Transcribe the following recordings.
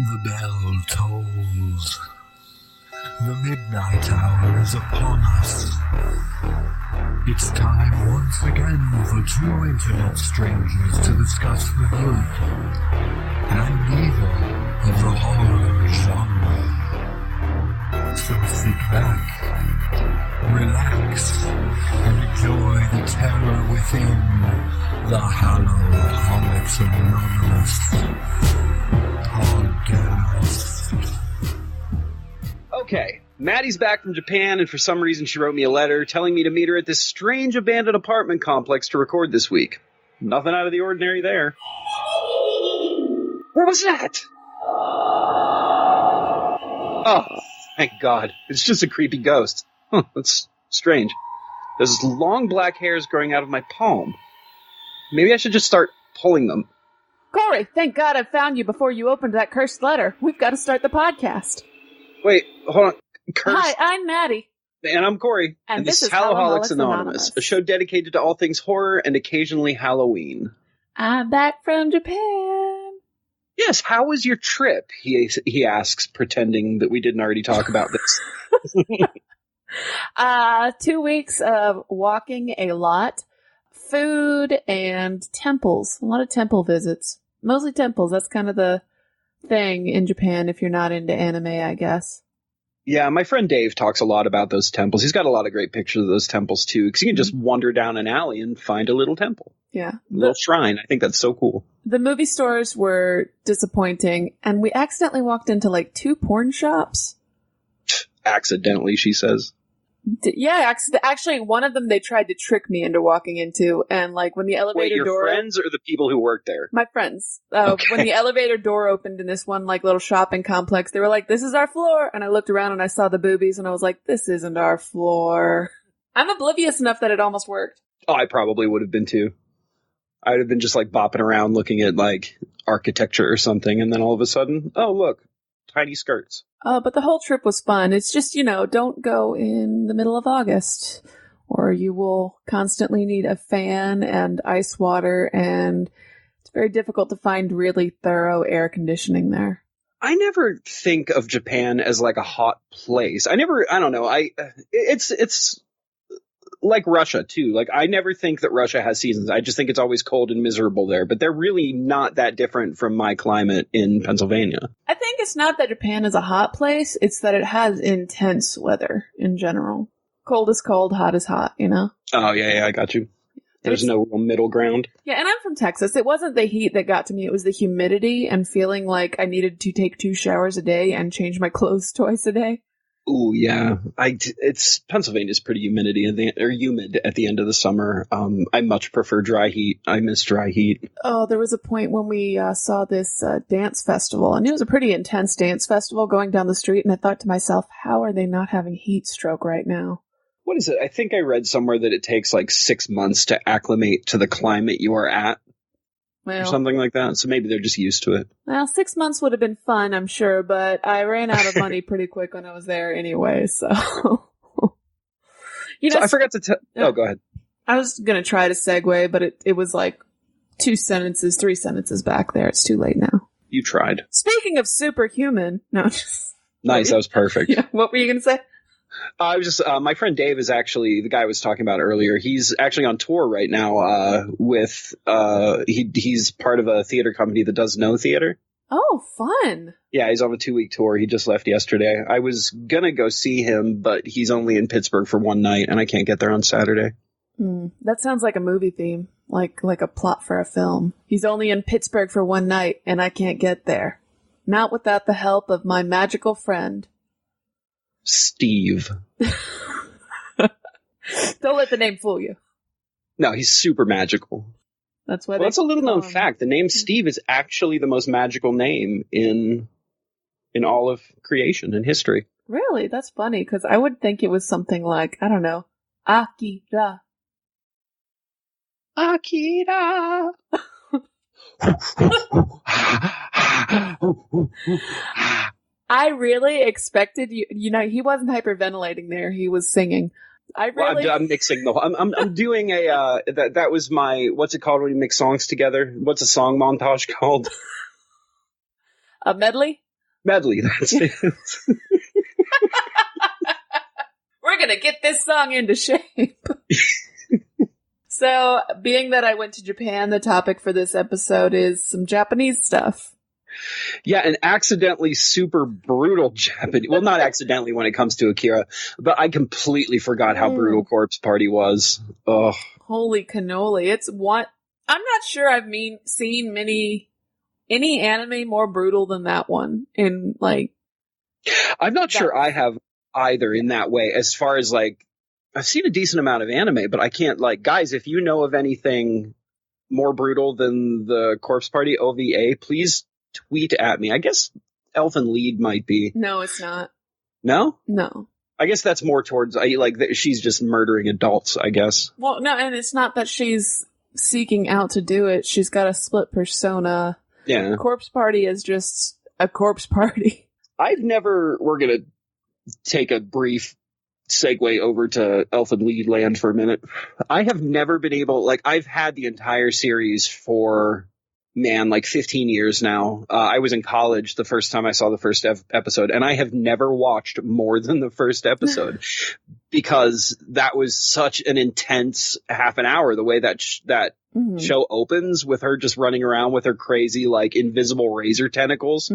The bell tolls. The midnight hour is upon us. It's time once again for two internet strangers to discuss the good and evil of the horror genre. So sit back, relax, and enjoy the terror within the Hallow-Holics Anonymous podcast. Okay, Maddy's back from Japan, and for some reason she wrote me a letter telling me to meet her at this strange abandoned apartment complex to record this week. Nothing out of the ordinary there. What was that? Oh, thank God. It's just a creepy ghost. Huh, that's strange. There's long black hairs growing out of my palm. Maybe I should just start pulling them. Corey, thank God I found you before you opened that cursed letter. We've got to start the podcast. Wait, hold on. Hi, I'm Maddy. And I'm Corey. And this is Hallow-Holics Anonymous, a show dedicated to all things horror and occasionally Halloween. I'm back from Japan. Yes, how was your trip? He asks, pretending that we didn't already talk about this. 2 weeks of walking a lot, food, and temples. A lot of temple visits. Mostly temples. That's kind of the thing in Japan if you're not into anime, I guess. Yeah, my friend Dave talks a lot about those temples. He's got a lot of great pictures of those temples, too, because you can just wander down an alley and find a little temple. Yeah. A little shrine. I think that's so cool. The movie stores were disappointing, and we accidentally walked into, like, 2 porn shops. Accidentally, she says. Yeah, actually, one of them they tried to trick me into walking into, and like when the elevator your door. Your friends or the people who work there? My friends. Okay. When the elevator door opened in this one like little shopping complex, they were like, "This is our floor," and I looked around and I saw the boobies, and I was like, "This isn't our floor." I'm oblivious enough that it almost worked. Oh, I probably would have been too. I would have been just like bopping around looking at like architecture or something, and then all of a sudden, oh look, tiny skirts. But the whole trip was fun. It's just, don't go in the middle of August or you will constantly need a fan and ice water, and it's very difficult to find really thorough air conditioning there. I never think of Japan as like a hot place. I don't know. It's like Russia too. Like I never think that Russia has seasons. I just think it's always cold and miserable there, but they're really not that different from my climate in Pennsylvania. I think it's not that Japan is a hot place. It's that it has intense weather in general. Cold is cold, hot is hot, Oh yeah, I got you. There's no real middle ground. Yeah, and I'm from Texas. It wasn't the heat that got to me. It was the humidity and feeling like I needed to take 2 showers a day and change my clothes twice a day. Ooh, yeah. Pennsylvania's pretty humid at the end of the summer. I much prefer dry heat. I miss dry heat. Oh, there was a point when we saw this dance festival, and it was a pretty intense dance festival going down the street, and I thought to myself, how are they not having heat stroke right now? What is it? I think I read somewhere that it takes like 6 months to acclimate to the climate you are at. Or something like that. So maybe they're just used to it. Well, 6 months would have been fun, I'm sure, but I ran out of money pretty quick when I was there anyway, so. I forgot to tell. Oh, go ahead. I was going to try to segue, but it was like 3 sentences back there. It's too late now. You tried. Speaking of superhuman. No, nice, that was perfect. Yeah, what were you going to say? I was just, my friend Dave is actually, the guy I was talking about earlier, he's actually on tour right now he's part of a theater company that does No Theater. Oh, fun. Yeah, he's on a 2-week tour. He just left yesterday. I was going to go see him, but he's only in Pittsburgh for one night, and I can't get there on Saturday. That sounds like a movie theme, like a plot for a film. He's only in Pittsburgh for one night, and I can't get there. Not without the help of my magical friend. Steve. Don't let the name fool you. No, he's super magical. That's why. That's a little known fact. The name Steve is actually the most magical name in all of creation and history. Really? That's funny, because I would think it was something like, I don't know, Akira. Akira. I really expected you. He wasn't hyperventilating there. He was singing. I'm mixing the. I'm doing a. That was my. What's it called when you mix songs together? What's a song montage called? A medley. Medley, that's it. We're gonna get this song into shape. So, being that I went to Japan, the topic for this episode is some Japanese stuff. Yeah, and accidentally super brutal Japanese. Well, not accidentally when it comes to Akira, but I completely forgot how brutal Corpse Party was. Oh, holy cannoli! It's one. I'm not sure I've seen any anime more brutal than that one. In like, I'm not sure I have either in that way. As far as like, I've seen a decent amount of anime, but I can't like, guys. If you know of anything more brutal than the Corpse Party OVA, please tweet at me. I guess Elfin Lied might be. No, it's not. No? No. I guess that's more towards, she's just murdering adults, I guess. Well, no, and it's not that she's seeking out to do it. She's got a split persona. Yeah. Corpse Party is just a corpse party. We're gonna take a brief segue over to Elfin Lied land for a minute. I have never been able, I've had the entire series for 15 years now. I was in college the first time I saw the first episode, and I have never watched more than the first episode because that was such an intense half an hour. The way that show opens with her just running around with her crazy invisible razor tentacles.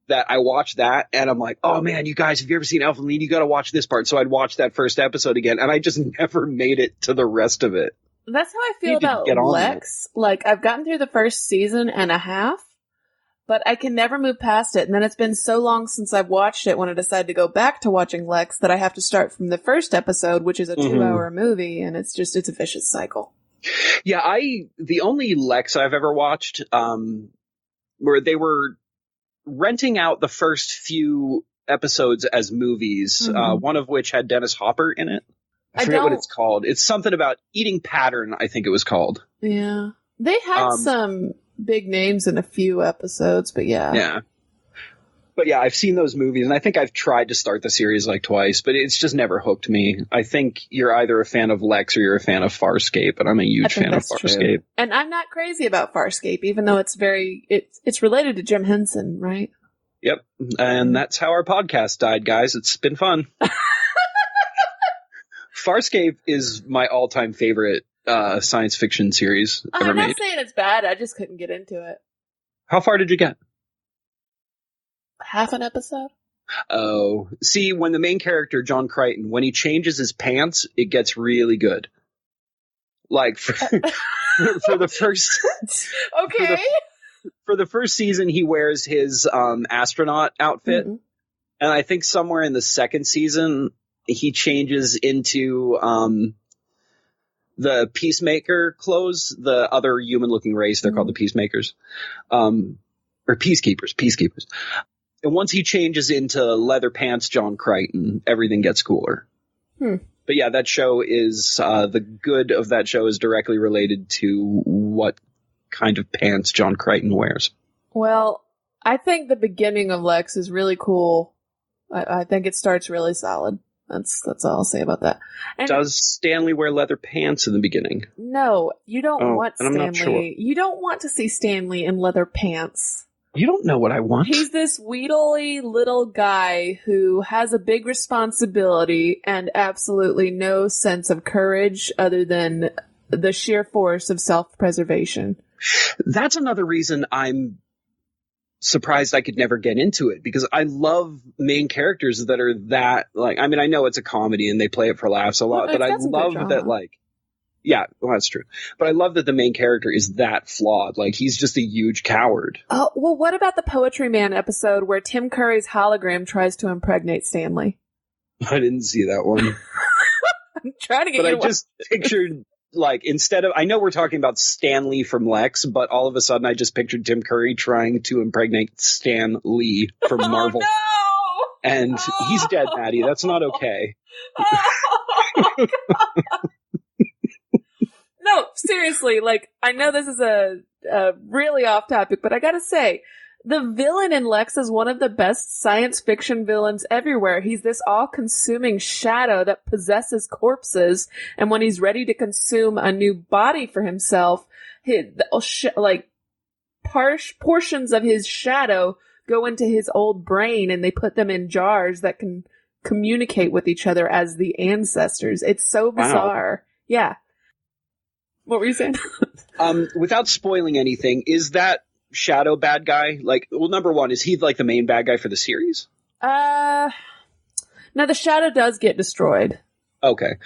That I watched that and I'm like, oh man, you guys, have you ever seen Elfin Lied? You got to watch this part. So I'd watch that first episode again, and I just never made it to the rest of it. That's how I feel about Lex. I've gotten through the first season and a half, but I can never move past it. And then it's been so long since I've watched it when I decided to go back to watching Lex that I have to start from the first episode, which is a 2-hour movie, and it's a vicious cycle. Yeah, the only Lex I've ever watched, where they were renting out the first few episodes as movies, one of which had Dennis Hopper in it. I forget what it's called. It's something about Eating Pattern, I think it was called. Yeah. They had some big names in a few episodes, but yeah. Yeah. But yeah, I've seen those movies, and I think I've tried to start the series twice, but it's just never hooked me. I think you're either a fan of Lex or you're a fan of Farscape, and I'm a huge fan of Farscape. True. And I'm not crazy about Farscape, even though it's related to Jim Henson, right? Yep. And that's how our podcast died, guys. It's been fun. Farscape is my all-time favorite science fiction series ever made. I'm not saying it's bad. I just couldn't get into it. How far did you get? Half an episode. Oh, see, when the main character, John Crichton, when he changes his pants, it gets really good. For the first... Okay. For the first season, he wears his astronaut outfit. And I think somewhere in the second season, he changes into the Peacemaker clothes, the other human-looking race. They're called the Peacemakers. Or Peacekeepers. And once he changes into leather pants John Crichton, everything gets cooler. But yeah, that show is, the good of that show is directly related to what kind of pants John Crichton wears. Well, I think the beginning of Lex is really cool. I think it starts really solid. That's all I'll say about that. And does Stanley wear leather pants in the beginning? No, you don't want Stanley. I'm not sure. You don't want to see Stanley in leather pants. You don't know what I want. He's this wheedly little guy who has a big responsibility and absolutely no sense of courage other than the sheer force of self-preservation. That's another reason I'm surprised I could never get into it, because I love main characters that are that, I know it's a comedy and they play it for laughs a lot, but I love that, yeah, well, that's true. But I love that the main character is that flawed. He's just a huge coward. Oh, well, what about the Poetry Man episode where Tim Curry's hologram tries to impregnate Stanley? I didn't see that one. I'm trying to get you to watch. But I just pictured, instead of, I know we're talking about Stanley from Lex, but all of a sudden I just pictured Tim Curry trying to impregnate Stan Lee from Marvel. Oh, no! And he's dead, Maddy. That's not okay. Oh, God. No, seriously, I know this is a really off topic, but I gotta say, the villain in Lex is one of the best science fiction villains everywhere. He's this all-consuming shadow that possesses corpses, and when he's ready to consume a new body for himself, portions of his shadow go into his old brain and they put them in jars that can communicate with each other as the ancestors. It's so bizarre. Wow. Yeah. What were you saying? Without spoiling anything, is that Shadow bad guy? Like, well, number one, is he like the main bad guy for the series? No, the Shadow does get destroyed. Okay.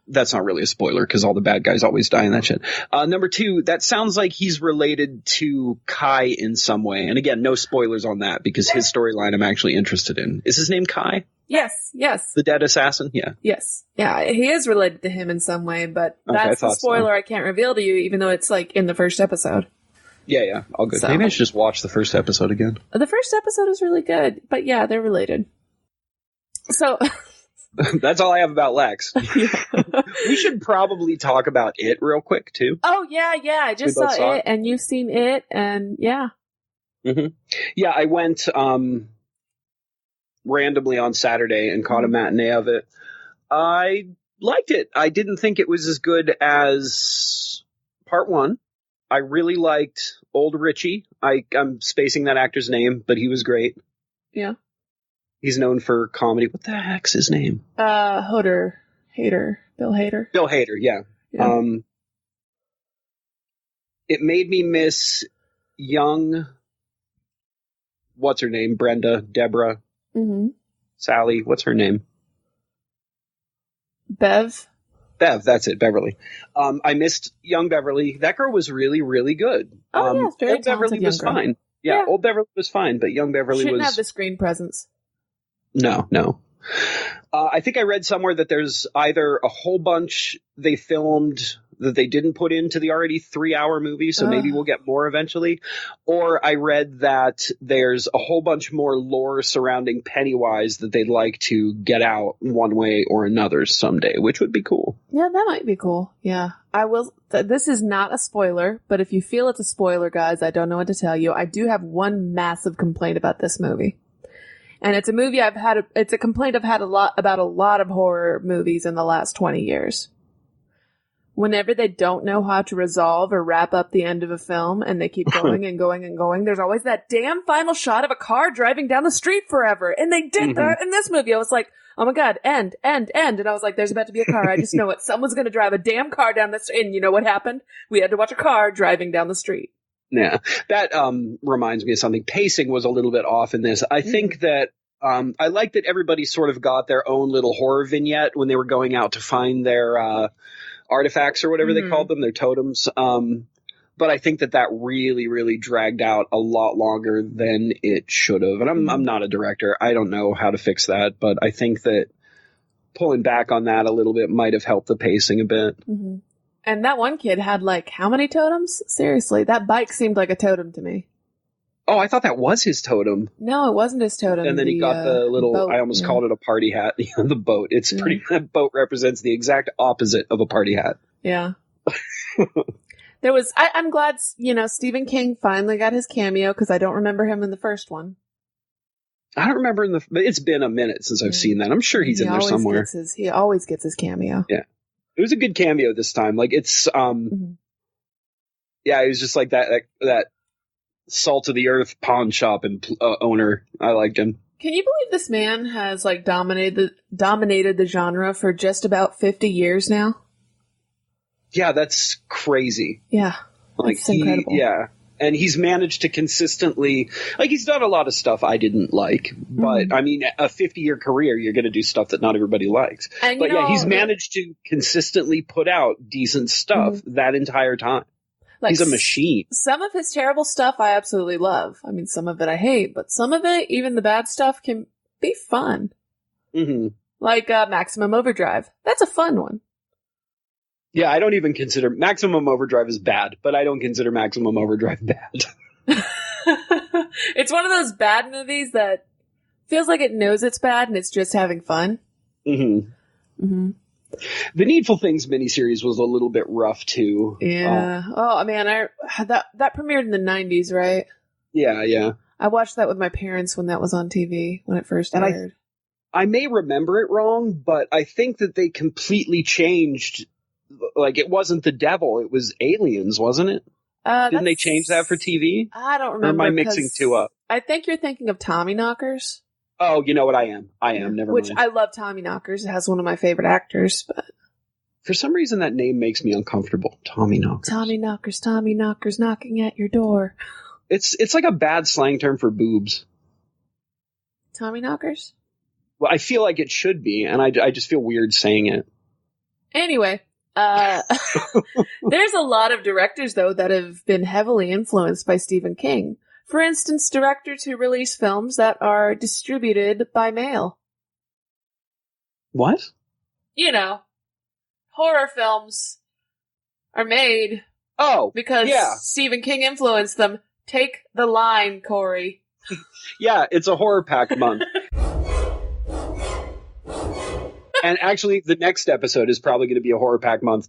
That's not really a spoiler because all the bad guys always die in that shit. Number two, that sounds like he's related to Kai in some way. And again, no spoilers on that because his storyline I'm actually interested in. Is his name Kai? Yes. The dead assassin? Yeah. Yes. Yeah, he is related to him in some way, but that's the spoiler I can't reveal to you, even though it's like in the first episode. Yeah, all good. So, maybe I should just watch the first episode again. The first episode is really good, but yeah, they're related. So... That's all I have about Lex. We should probably talk about It real quick, too. Oh, yeah. I just saw It, and you've seen It, and yeah. Mm-hmm. Yeah, I went randomly on Saturday and caught a matinee of it. I liked it. I didn't think it was as good as part one. I really liked Old Richie. I'm spacing that actor's name, but he was great. Yeah. He's known for comedy. What the heck's his name? Bill Hader. Bill Hader, yeah. It made me miss young, what's her name? Brenda, Deborah, Sally, what's her name? Bev, that's it, Beverly. I missed young Beverly. That girl was really, really good. Very old Beverly was fine. Yeah, old Beverly was fine, but young Beverly shouldn't have the screen presence. No. I think I read somewhere that there's either a whole bunch they filmed that they didn't put into the already 3-hour movie, so maybe we'll get more eventually. Or I read that there's a whole bunch more lore surrounding Pennywise that they'd like to get out one way or another someday, which would be cool. Yeah, that might be cool. Yeah. I will. This is not a spoiler, but if you feel it's a spoiler, guys, I don't know what to tell you. I do have one massive complaint about this movie. And it's a movie it's a complaint I've had about a lot of horror movies in the last 20 years. Whenever they don't know how to resolve or wrap up the end of a film and they keep going and going and going, there's always that damn final shot of a car driving down the street forever. And they did that in this movie. I was like, oh my God, end. And I was like, there's about to be a car. I just know it. Someone's going to drive a damn car down the street. And you know what happened? We had to watch a car driving down the street. Yeah, that reminds me of something. Pacing was a little bit off in this. I think that I like that everybody sort of got their own little horror vignette when they were going out to find their artifacts or whatever they called them, their totems. But I think that really, really dragged out a lot longer than it should have. And I'm not a director. I don't know how to fix that. But I think that pulling back on that a little bit might have helped the pacing a bit. Mm-hmm. And that one kid had like how many totems? Seriously, that bike seemed like a totem to me. Oh, I thought that was his totem. No, it wasn't his totem. And then he got the little, boat, I almost called it a party hat, the boat. It's that boat represents the exact opposite of a party hat. Yeah. I'm glad, Stephen King finally got his cameo because I don't remember him in the first one. I don't remember but it's been a minute since I've seen that. I'm sure he's in there somewhere. He always gets his cameo. Yeah. It was a good cameo this time. Like it's, it was just like that salt of the earth pawn shop and owner. I liked him. Can you believe this man has like dominated the genre for just about 50 years now? Yeah, that's crazy. Yeah. That's incredible. Yeah. And he's managed to consistently, like he's done a lot of stuff I didn't like, but I mean, a 50-year career, you're going to do stuff that not everybody likes. And, but he's managed to consistently put out decent stuff that entire time. Like, he's a machine. Some of his terrible stuff I absolutely love. I mean, some of it I hate, but some of it, even the bad stuff, can be fun. Mm-hmm. Like Maximum Overdrive. That's a fun one. Yeah, I don't even consider Maximum Overdrive is bad, but I don't consider Maximum Overdrive bad. It's one of those bad movies that feels like it knows it's bad and it's just having fun. Mm-hmm. Mm-hmm. The Needful Things miniseries was a little bit rough too. Yeah. That premiered in the 90s, right? Yeah. I watched that with my parents when that was on TV when it first aired. I may remember it wrong, but I think that they completely changed. Like it wasn't the devil; it was aliens, wasn't it? Didn't they change that for TV? I don't remember. Or am I mixing two up? I think you're thinking of Tommyknockers. Oh, you know what? I am. Never Which mind. I love Tommyknockers. It has one of my favorite actors, but For some reason, that name makes me uncomfortable. Tommyknockers. Tommyknockers knocking at your door. It's like a bad slang term for boobs. Tommyknockers? Well, I feel like it should be, and I just feel weird saying it. Anyway, there's a lot of directors, though, that have been heavily influenced by Stephen King. For instance, directors who release films that are distributed by mail. What? You know, horror films are made because Stephen King influenced them. Take the line, Corey. Yeah, it's a horror pack month. And actually, the next episode is probably going to be a horror pack month,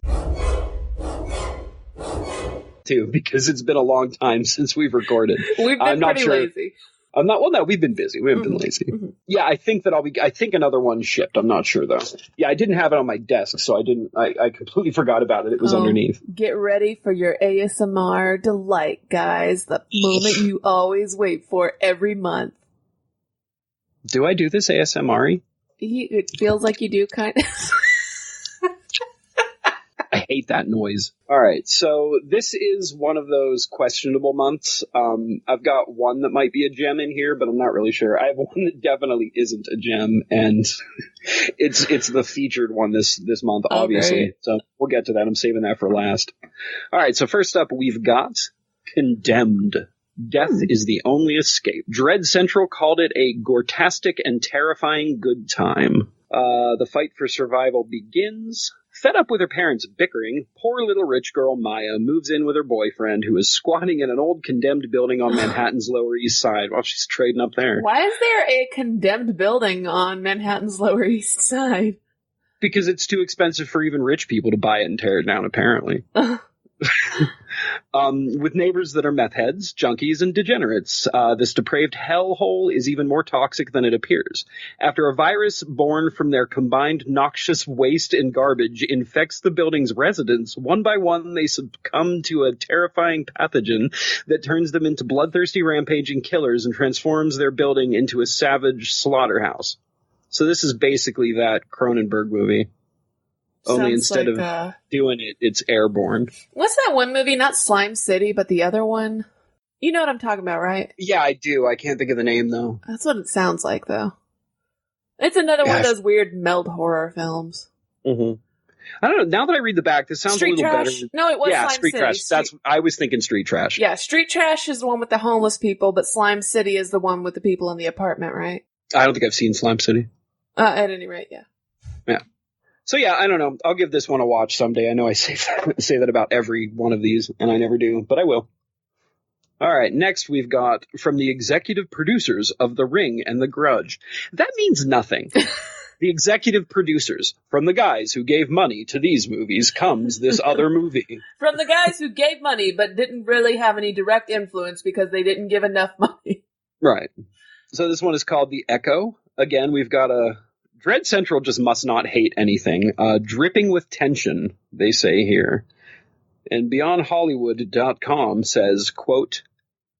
too, because it's been a long time since we've recorded. We've been pretty lazy. I'm not. Well, no, we've been busy. We haven't been lazy. Mm-hmm. Yeah, I think that I think another one shipped. I'm not sure though. Yeah, I didn't have it on my desk, so I didn't. I completely forgot about it. It was underneath. Get ready for your ASMR delight, guys. The moment you always wait for every month. Do I do this ASMR-y? It feels like you do, kind of. I hate that noise. All right, so this is one of those questionable months. I've got one that might be a gem in here, but I'm not really sure. I have one that definitely isn't a gem, and it's the featured one this month, obviously. Okay. So we'll get to that. I'm saving that for last. All right, so first up, we've got Condemned. Death is the only escape. Dread Central called it a gortastic and terrifying good time. The fight for survival begins. Fed up with her parents bickering, poor little rich girl Maya moves in with her boyfriend, who is squatting in an old condemned building on Manhattan's Lower East Side while she's trading up there. Why is there a condemned building on Manhattan's Lower East Side? Because it's too expensive for even rich people to buy it and tear it down, apparently. With neighbors that are meth heads, junkies, and degenerates, this depraved hellhole is even more toxic than it appears. After a virus born from their combined noxious waste and garbage infects the building's residents, one by one they succumb to a terrifying pathogen that turns them into bloodthirsty rampaging killers and transforms their building into a savage slaughterhouse. So this is basically that Cronenberg movie. Only instead of doing it, it's airborne. What's that one movie? Not Slime City, but the other one? You know what I'm talking about, right? Yeah, I do. I can't think of the name, though. That's what it sounds like, though. It's another one of those weird meld horror films. Mm-hmm. I don't know. Now that I read the back, this sounds Street a little Trash? better. No, it was Slime Street City. Trash. I was thinking Street Trash. Yeah, Street Trash is the one with the homeless people, but Slime City is the one with the people in the apartment, right? I don't think I've seen Slime City. At any rate, yeah. Yeah. So yeah, I don't know. I'll give this one a watch someday. I know I say that about every one of these, and I never do, but I will. All right, next we've got from the executive producers of The Ring and The Grudge. That means nothing. The executive producers, from the guys who gave money to these movies, comes this other movie. From the guys who gave money but didn't really have any direct influence because they didn't give enough money. Right. So this one is called The Echo. Again, we've got a... Dread Central just must not hate anything. Dripping with tension, they say here. And BeyondHollywood.com says, quote,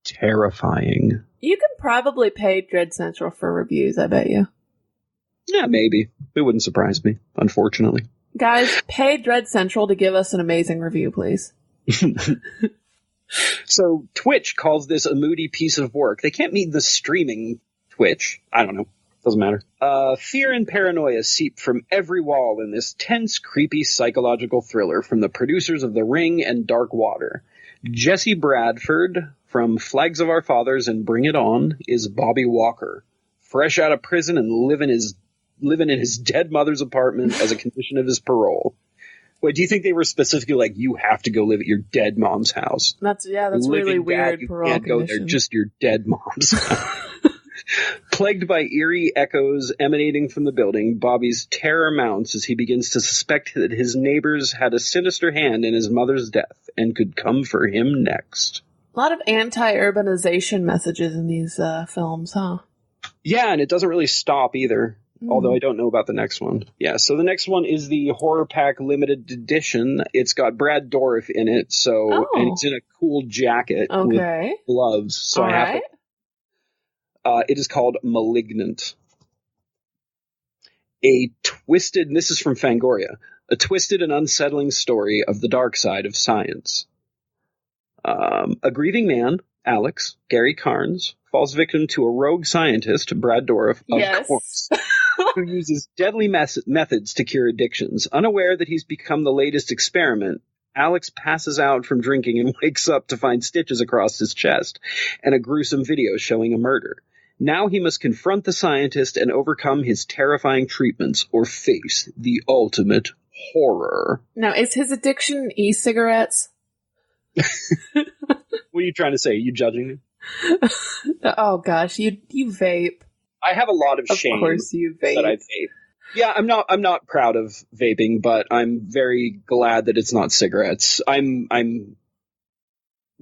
terrifying. You can probably pay Dread Central for reviews, I bet you. Yeah, maybe. It wouldn't surprise me, unfortunately. Guys, pay Dread Central to give us an amazing review, please. So Twitch calls this a moody piece of work. They can't mean the streaming Twitch. I don't know. Doesn't matter. Fear and paranoia seep from every wall in this tense, creepy psychological thriller from the producers of The Ring and Dark Water. Jesse Bradford from Flags of Our Fathers and Bring It On is Bobby Walker, fresh out of prison and living in his dead mother's apartment as a condition of his parole. Wait, do you think they were specifically like, you have to go live at your dead mom's house? That's really weird. You parole can't condition. Go there, just your dead mom's house. Plagued by eerie echoes emanating from the building, Bobby's terror mounts as he begins to suspect that his neighbors had a sinister hand in his mother's death and could come for him next. A lot of anti-urbanization messages in these films, huh? Yeah, and it doesn't really stop either, although I don't know about the next one. Yeah, so the next one is the Horror Pack Limited Edition. It's got Brad Dourif in it, and he's in a cool jacket with gloves. So It is called Malignant. This is from Fangoria, a twisted and unsettling story of the dark side of science. A grieving man, Alex, Gary Carnes, falls victim to a rogue scientist, Brad Dourif, of course, who uses deadly methods to cure addictions. Unaware that he's become the latest experiment, Alex passes out from drinking and wakes up to find stitches across his chest and a gruesome video showing a murder. Now he must confront the scientist and overcome his terrifying treatments or face the ultimate horror. Now, is his addiction e-cigarettes? What are you trying to say? Are you judging me? Oh gosh, you vape. I have a lot of shame. Of course you vape. That I vape. Yeah, I'm not proud of vaping, but I'm very glad that it's not cigarettes. I'm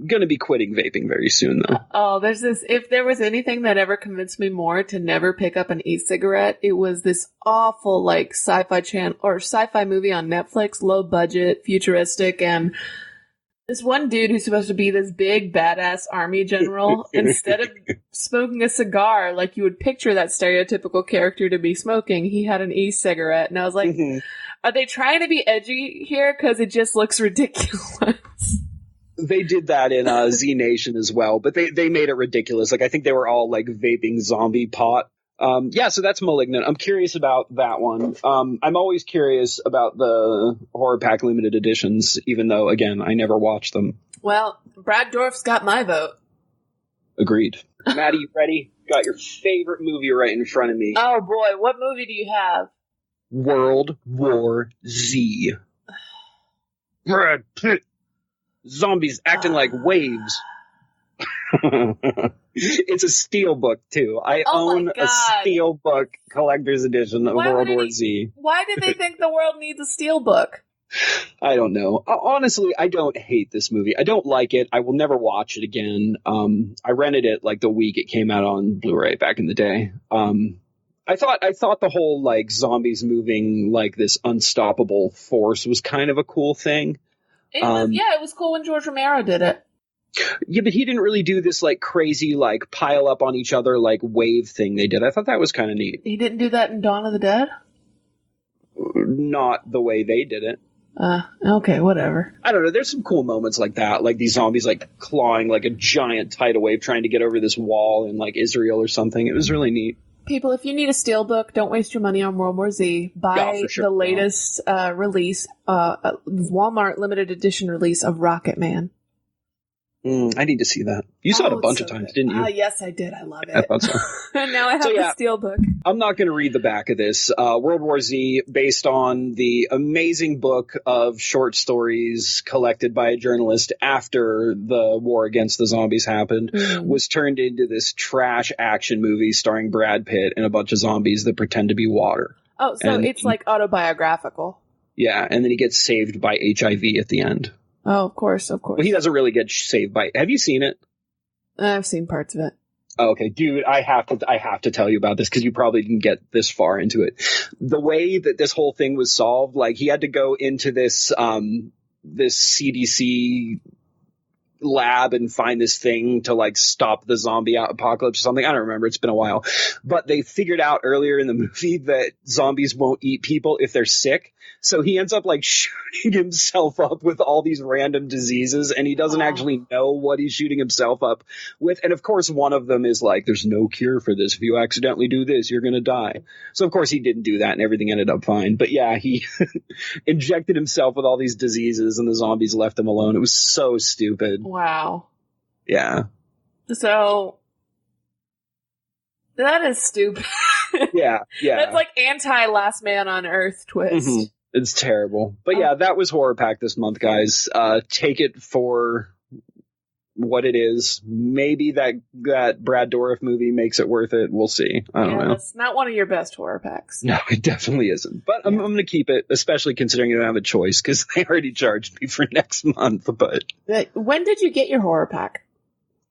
gonna be quitting vaping very soon, though. Oh, there's this. If there was anything that ever convinced me more to never pick up an e-cigarette, it was this awful like sci-fi channel or sci-fi movie on Netflix, low budget, futuristic, and this one dude who's supposed to be this big badass army general, instead of smoking a cigar like you would picture that stereotypical character to be smoking, he had an e-cigarette, and I was like, are they trying to be edgy here? Because it just looks ridiculous. They did that in Z Nation as well, but they made it ridiculous. Like, I think they were all like vaping zombie pot. Yeah, so that's Malignant. I'm curious about that one. I'm always curious about the Horror Pack limited editions, even though, again, I never watched them. Well, Brad Dourif's got my vote. Agreed. Maddy, you ready? Got your favorite movie right in front of me. Oh boy, what movie do you have? World War Z. Brad Pitt. Zombies acting like waves. It's a steelbook too. I own a steelbook collector's edition of World War Z. Why did they think the world needs a steelbook? I don't know. Honestly, I don't hate this movie. I don't like it. I will never watch it again. I rented it like the week it came out on Blu-ray back in the day. I thought the whole like zombies moving like this unstoppable force was kind of a cool thing. It was cool when George Romero did it. Yeah, but he didn't really do this like crazy like pile up on each other like wave thing they did. I thought that was kind of neat. He didn't do that in Dawn of the Dead? Not the way they did it. Okay, whatever. I don't know. There's some cool moments like that, like these zombies like clawing like a giant tidal wave trying to get over this wall in like Israel or something. It was really neat. People, if you need a steelbook, don't waste your money on World War Z. Buy the latest release, Walmart limited edition release of Rocket Man. I need to see that. You saw it a bunch of times, didn't you? Yes, I did. I love it. I thought so. And now I have the steelbook. I'm not going to read the back of this. World War Z, based on the amazing book of short stories collected by a journalist after the war against the zombies happened, was turned into this trash action movie starring Brad Pitt and a bunch of zombies that pretend to be water. Oh, so it's like autobiographical. Yeah, and then he gets saved by HIV at the end. Oh, of course. Well, he doesn't really get saved by... Have you seen it? I've seen parts of it. Oh, okay, dude, I have to tell you about this because you probably didn't get this far into it. The way that this whole thing was solved, like he had to go into this CDC lab and find this thing to like stop the zombie apocalypse or something. I don't remember. It's been a while. But they figured out earlier in the movie that zombies won't eat people if they're sick. So he ends up like shooting himself up with all these random diseases and he doesn't actually know what he's shooting himself up with. And of course, one of them is like, there's no cure for this. If you accidentally do this, you're going to die. So of course he didn't do that and everything ended up fine. But yeah, he injected himself with all these diseases and the zombies left him alone. It was so stupid. Wow. Yeah. So that is stupid. Yeah. That's like anti-Last Man on Earth twist. Mm-hmm. It's terrible. But yeah, that was Horror Pack this month, guys. Take it for what it is. Maybe that Brad Dourif movie makes it worth it. We'll see. I don't know. It's not one of your best horror packs. No, it definitely isn't. But I'm going to keep it, especially considering I don't have a choice because they already charged me for next month. But when did you get your horror pack?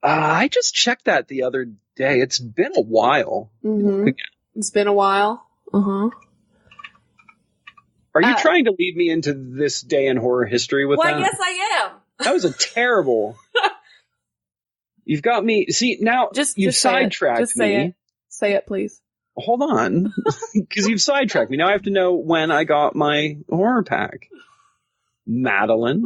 I just checked that the other day. It's been a while. Mm-hmm. It's been a while. Uh-huh. Are you trying to lead me into this day in horror history with that? Well, yes, I am. That was a terrible... You've got me. See, now you've sidetracked me. Say it, please. Hold on. Because you've sidetracked me. Now I have to know when I got my horror pack. Madeline.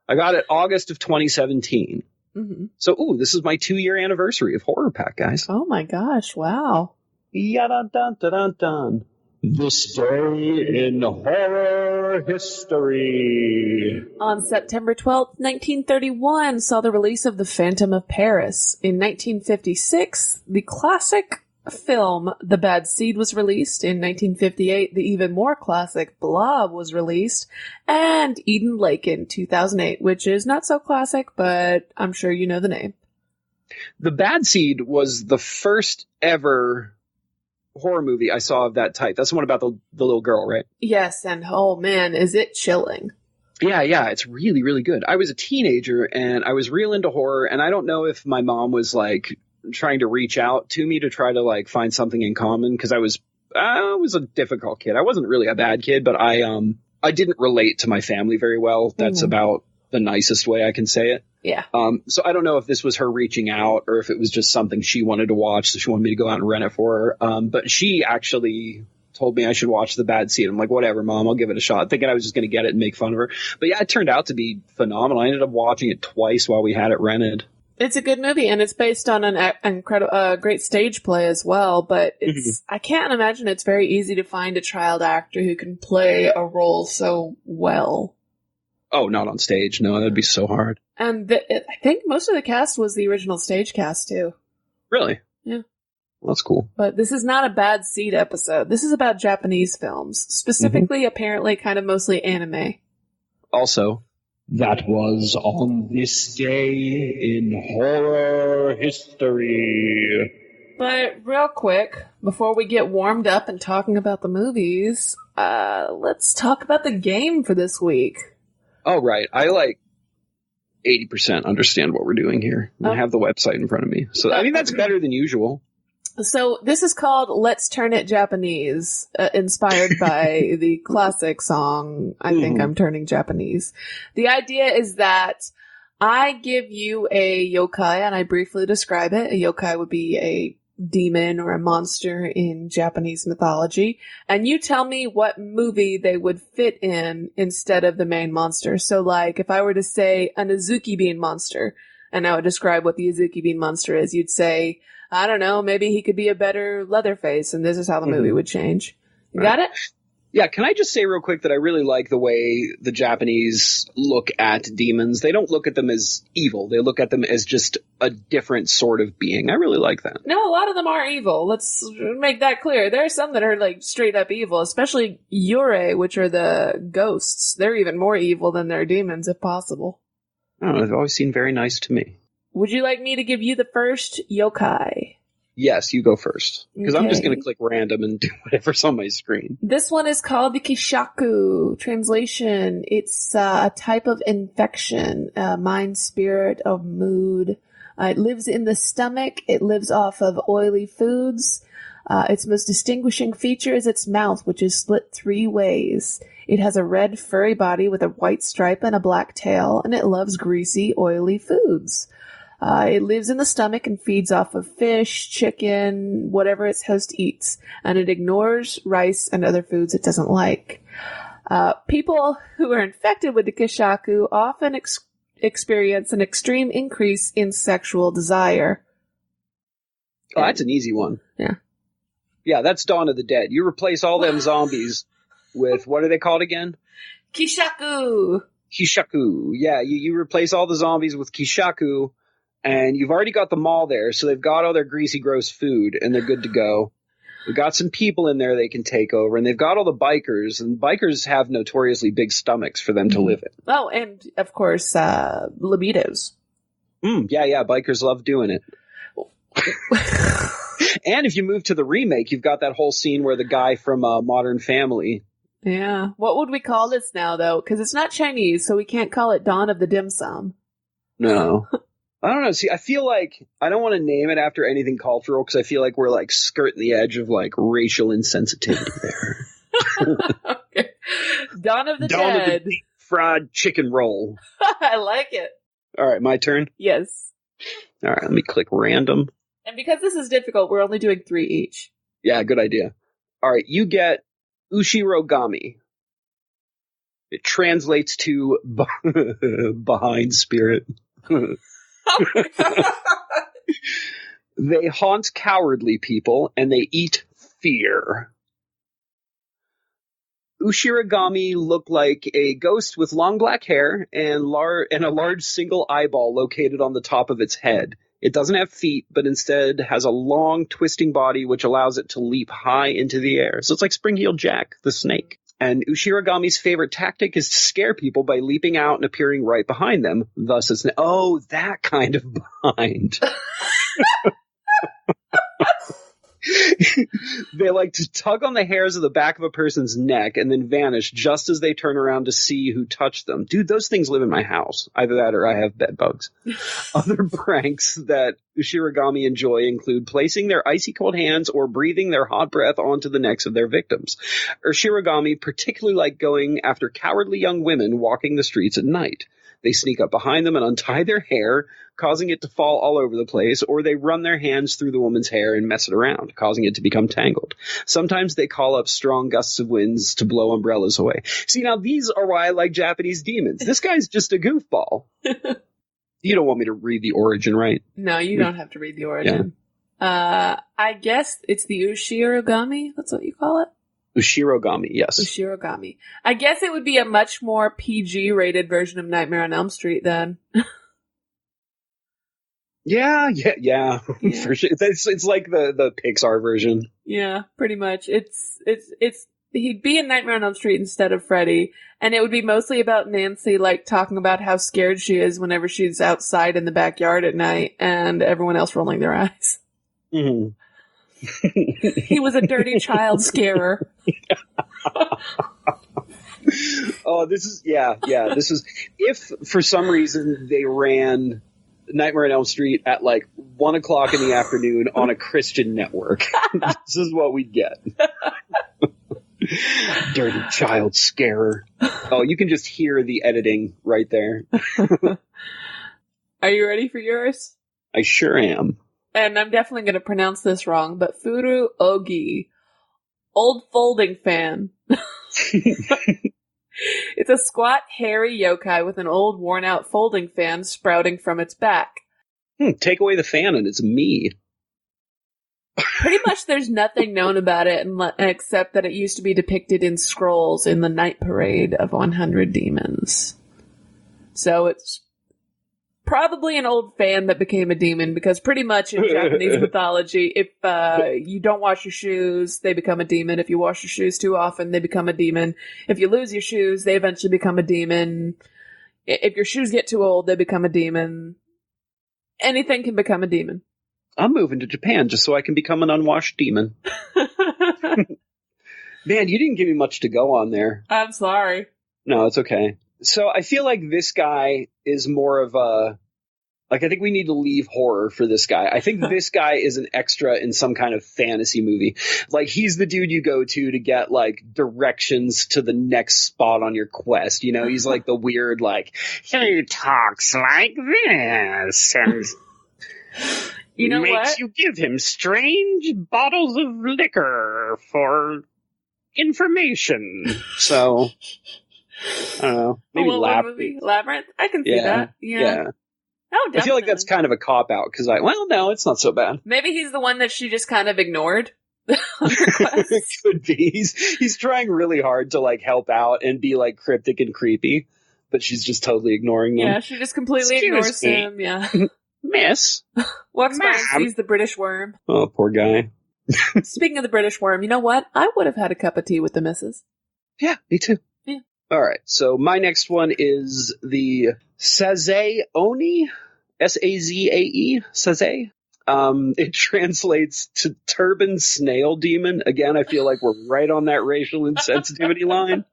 I got it August of 2017. Mm-hmm. So, this is my 2-year anniversary of horror pack, guys. Oh my gosh, wow. Yada-dun-dun-dun-dun. This day in horror history. On September 12th, 1931, saw the release of The Phantom of Paris. In 1956, the classic film The Bad Seed was released. In 1958, the even more classic Blob was released. And Eden Lake in 2008, which is not so classic, but I'm sure you know the name. The Bad Seed was the first ever horror movie I saw of that type. That's the one about the little girl, right? Yes, and oh man, is it chilling. Yeah, it's really, really good. I was a teenager and I was real into horror, and I don't know if my mom was like trying to reach out to me to try to like find something in common, because I was a difficult kid. I wasn't really a bad kid, but I didn't relate to my family very well. That's about the nicest way I can say it. Yeah. So I don't know if this was her reaching out or if it was just something she wanted to watch, so she wanted me to go out and rent it for her. But she actually told me I should watch The Bad Seed. I'm like, whatever, Mom, I'll give it a shot, thinking I was just going to get it and make fun of her. But yeah, it turned out to be phenomenal. I ended up watching it twice while we had it rented. It's a good movie, and it's based on an incredible, great stage play as well. But it's I can't imagine it's very easy to find a child actor who can play a role so well. Oh, not on stage. No, that'd be so hard. And I think most of the cast was the original stage cast, too. Really? Yeah. Well, that's cool. But this is not a Bad Seed episode. This is about Japanese films. Specifically, apparently, kind of mostly anime. Also, that was on this day in horror history. But real quick, before we get warmed up and talking about the movies, let's talk about the game for this week. Oh, right. I like 80% understand what we're doing here. I have the website in front of me. So, I mean, that's better than usual. So this is called Let's Turn It Japanese, inspired by the classic song, I Think I'm Turning Japanese. The idea is that I give you a yokai and I briefly describe it. A yokai would be a demon or a monster in Japanese mythology, and you tell me what movie they would fit in instead of the main monster. So like if I were to say an Azuki Bean monster, and I would describe what the Azuki Bean monster is, you'd say, I don't know, maybe he could be a better Leatherface, and this is how the movie would change. You got it? Yeah, can I just say real quick that I really like the way the Japanese look at demons. They don't look at them as evil. They look at them as just a different sort of being. I really like that. No, a lot of them are evil. Let's make that clear. There are some that are like straight up evil, especially Yurei, which are the ghosts. They're even more evil than their demons, if possible. Oh, they've always seemed very nice to me. Would you like me to give you the first yokai? Yes, you go first. Because Okay. I'm just going to click random and do whatever's on my screen. This one is called the Kishaku. Translation, it's a type of infection, mind, spirit, or mood. It lives in the stomach. It lives off of oily foods. Its most distinguishing feature is its mouth, which is split 3 ways. It has a red furry body with a white stripe and a black tail, and it loves greasy, oily foods. It lives in the stomach and feeds off of fish, chicken, whatever its host eats, and it ignores rice and other foods it doesn't like. People who are infected with the Kishaku often experience an extreme increase in sexual desire. Oh, that's an easy one. Yeah. Yeah, that's Dawn of the Dead. You replace all them zombies with, what are they called again? Kishaku! Kishaku. Yeah, you replace all the zombies with Kishaku, and you've already got them all there, so they've got all their greasy, gross food, and they're good to go. We've got some people in there they can take over, and they've got all the bikers, and bikers have notoriously big stomachs for them to live in. Oh, and, of course, libidos. Yeah, bikers love doing it. And if you move to the remake, you've got that whole scene where the guy from Modern Family... Yeah. What would we call this now, though? Because it's not Chinese, so we can't call it Dawn of the Dim Sum. No. I don't know. See, I feel like I don't want to name it after anything cultural because I feel like we're like skirting the edge of like racial insensitivity there. Okay. Dawn of the Dawn Dead. of the Deep Fried Chicken Roll. I like it. All right, my turn. Yes. All right, let me click random. And because this is difficult, we're only doing 3 each. Yeah, good idea. All right, you get Ushirogami. It translates to behind spirit. They haunt cowardly people, and they eat fear. Ushirogami look like a ghost with long black hair and a large single eyeball located on the top of its head. It doesn't have feet, but instead has a long, twisting body which allows it to leap high into the air. So it's like Spring-Heeled Jack, the snake. And Ushirogami's favorite tactic is to scare people by leaping out and appearing right behind them. Thus, it's that kind of behind. They like to tug on the hairs of the back of a person's neck and then vanish just as they turn around to see who touched them. Dude, those things live in my house. Either that or I have bed bugs. Other pranks that Ushirogami enjoy include placing their icy cold hands or breathing their hot breath onto the necks of their victims. Ushirogami particularly like going after cowardly young women walking the streets at night. They sneak up behind them and untie their hair, causing it to fall all over the place, or they run their hands through the woman's hair and mess it around, causing it to become tangled. Sometimes they call up strong gusts of winds to blow umbrellas away. See, now these are why I like Japanese demons. This guy's just a goofball. You don't want me to read the origin, right? No, you don't have to read the origin. Yeah. I guess it's the Ushirogami. That's what you call it? Ushirogami, yes. Ushirogami. I guess it would be a much more PG-rated version of Nightmare on Elm Street, then. Yeah, for sure. It's like the Pixar version. Yeah, pretty much. It's he'd be in Nightmare on Elm Street instead of Freddy, and it would be mostly about Nancy, like, talking about how scared she is whenever she's outside in the backyard at night, and everyone else rolling their eyes. Mm-hmm. He was a dirty child scarer. Oh, this is if for some reason they ran Nightmare on Elm Street at like 1:00 in the afternoon on a Christian network. This is what we'd get. Dirty child scarer. Oh, you can just hear the editing right there. Are you ready for yours? I sure am. And I'm definitely going to pronounce this wrong, but Furu Ogi. Old folding fan. It's a squat, hairy yokai with an old, worn-out folding fan sprouting from its back. Take away the fan and it's me. Pretty much there's nothing known about it except that it used to be depicted in scrolls in the night parade of 100 demons. So it's probably an old fan that became a demon, because pretty much in Japanese mythology, if you don't wash your shoes, they become a demon. If you wash your shoes too often, they become a demon. If you lose your shoes, they eventually become a demon. If your shoes get too old, they become a demon. Anything can become a demon. I'm moving to Japan just so I can become an unwashed demon. Man, you didn't give me much to go on there. I'm sorry. No, it's okay. So I feel like this guy is more of a, like, I think we need to leave horror for this guy. I think this guy is an extra in some kind of fantasy movie. Like, he's the dude you go to get, like, directions to the next spot on your quest. You know, he's like the weird, like, he talks like this and you know makes what? you give him strange bottles of liquor for information. So, I don't know. Maybe Labyrinth? I can see that. Yeah. Oh, definitely. I feel like that's kind of a cop-out, because no, it's not so bad. Maybe he's the one that she just kind of ignored. It could be. He's trying really hard to, like, help out and be, like, cryptic and creepy, but she's just totally ignoring them. Yeah, she just completely ignores him, yeah. Miss. Walks by and sees the British worm. Oh, poor guy. Speaking of the British worm, you know what? I would have had a cup of tea with the missus. Yeah, me too. Yeah. All right, so my next one is the Sazae Oni, Sazae, Sazae. It translates to turban snail demon. Again, I feel like we're right on that racial insensitivity line.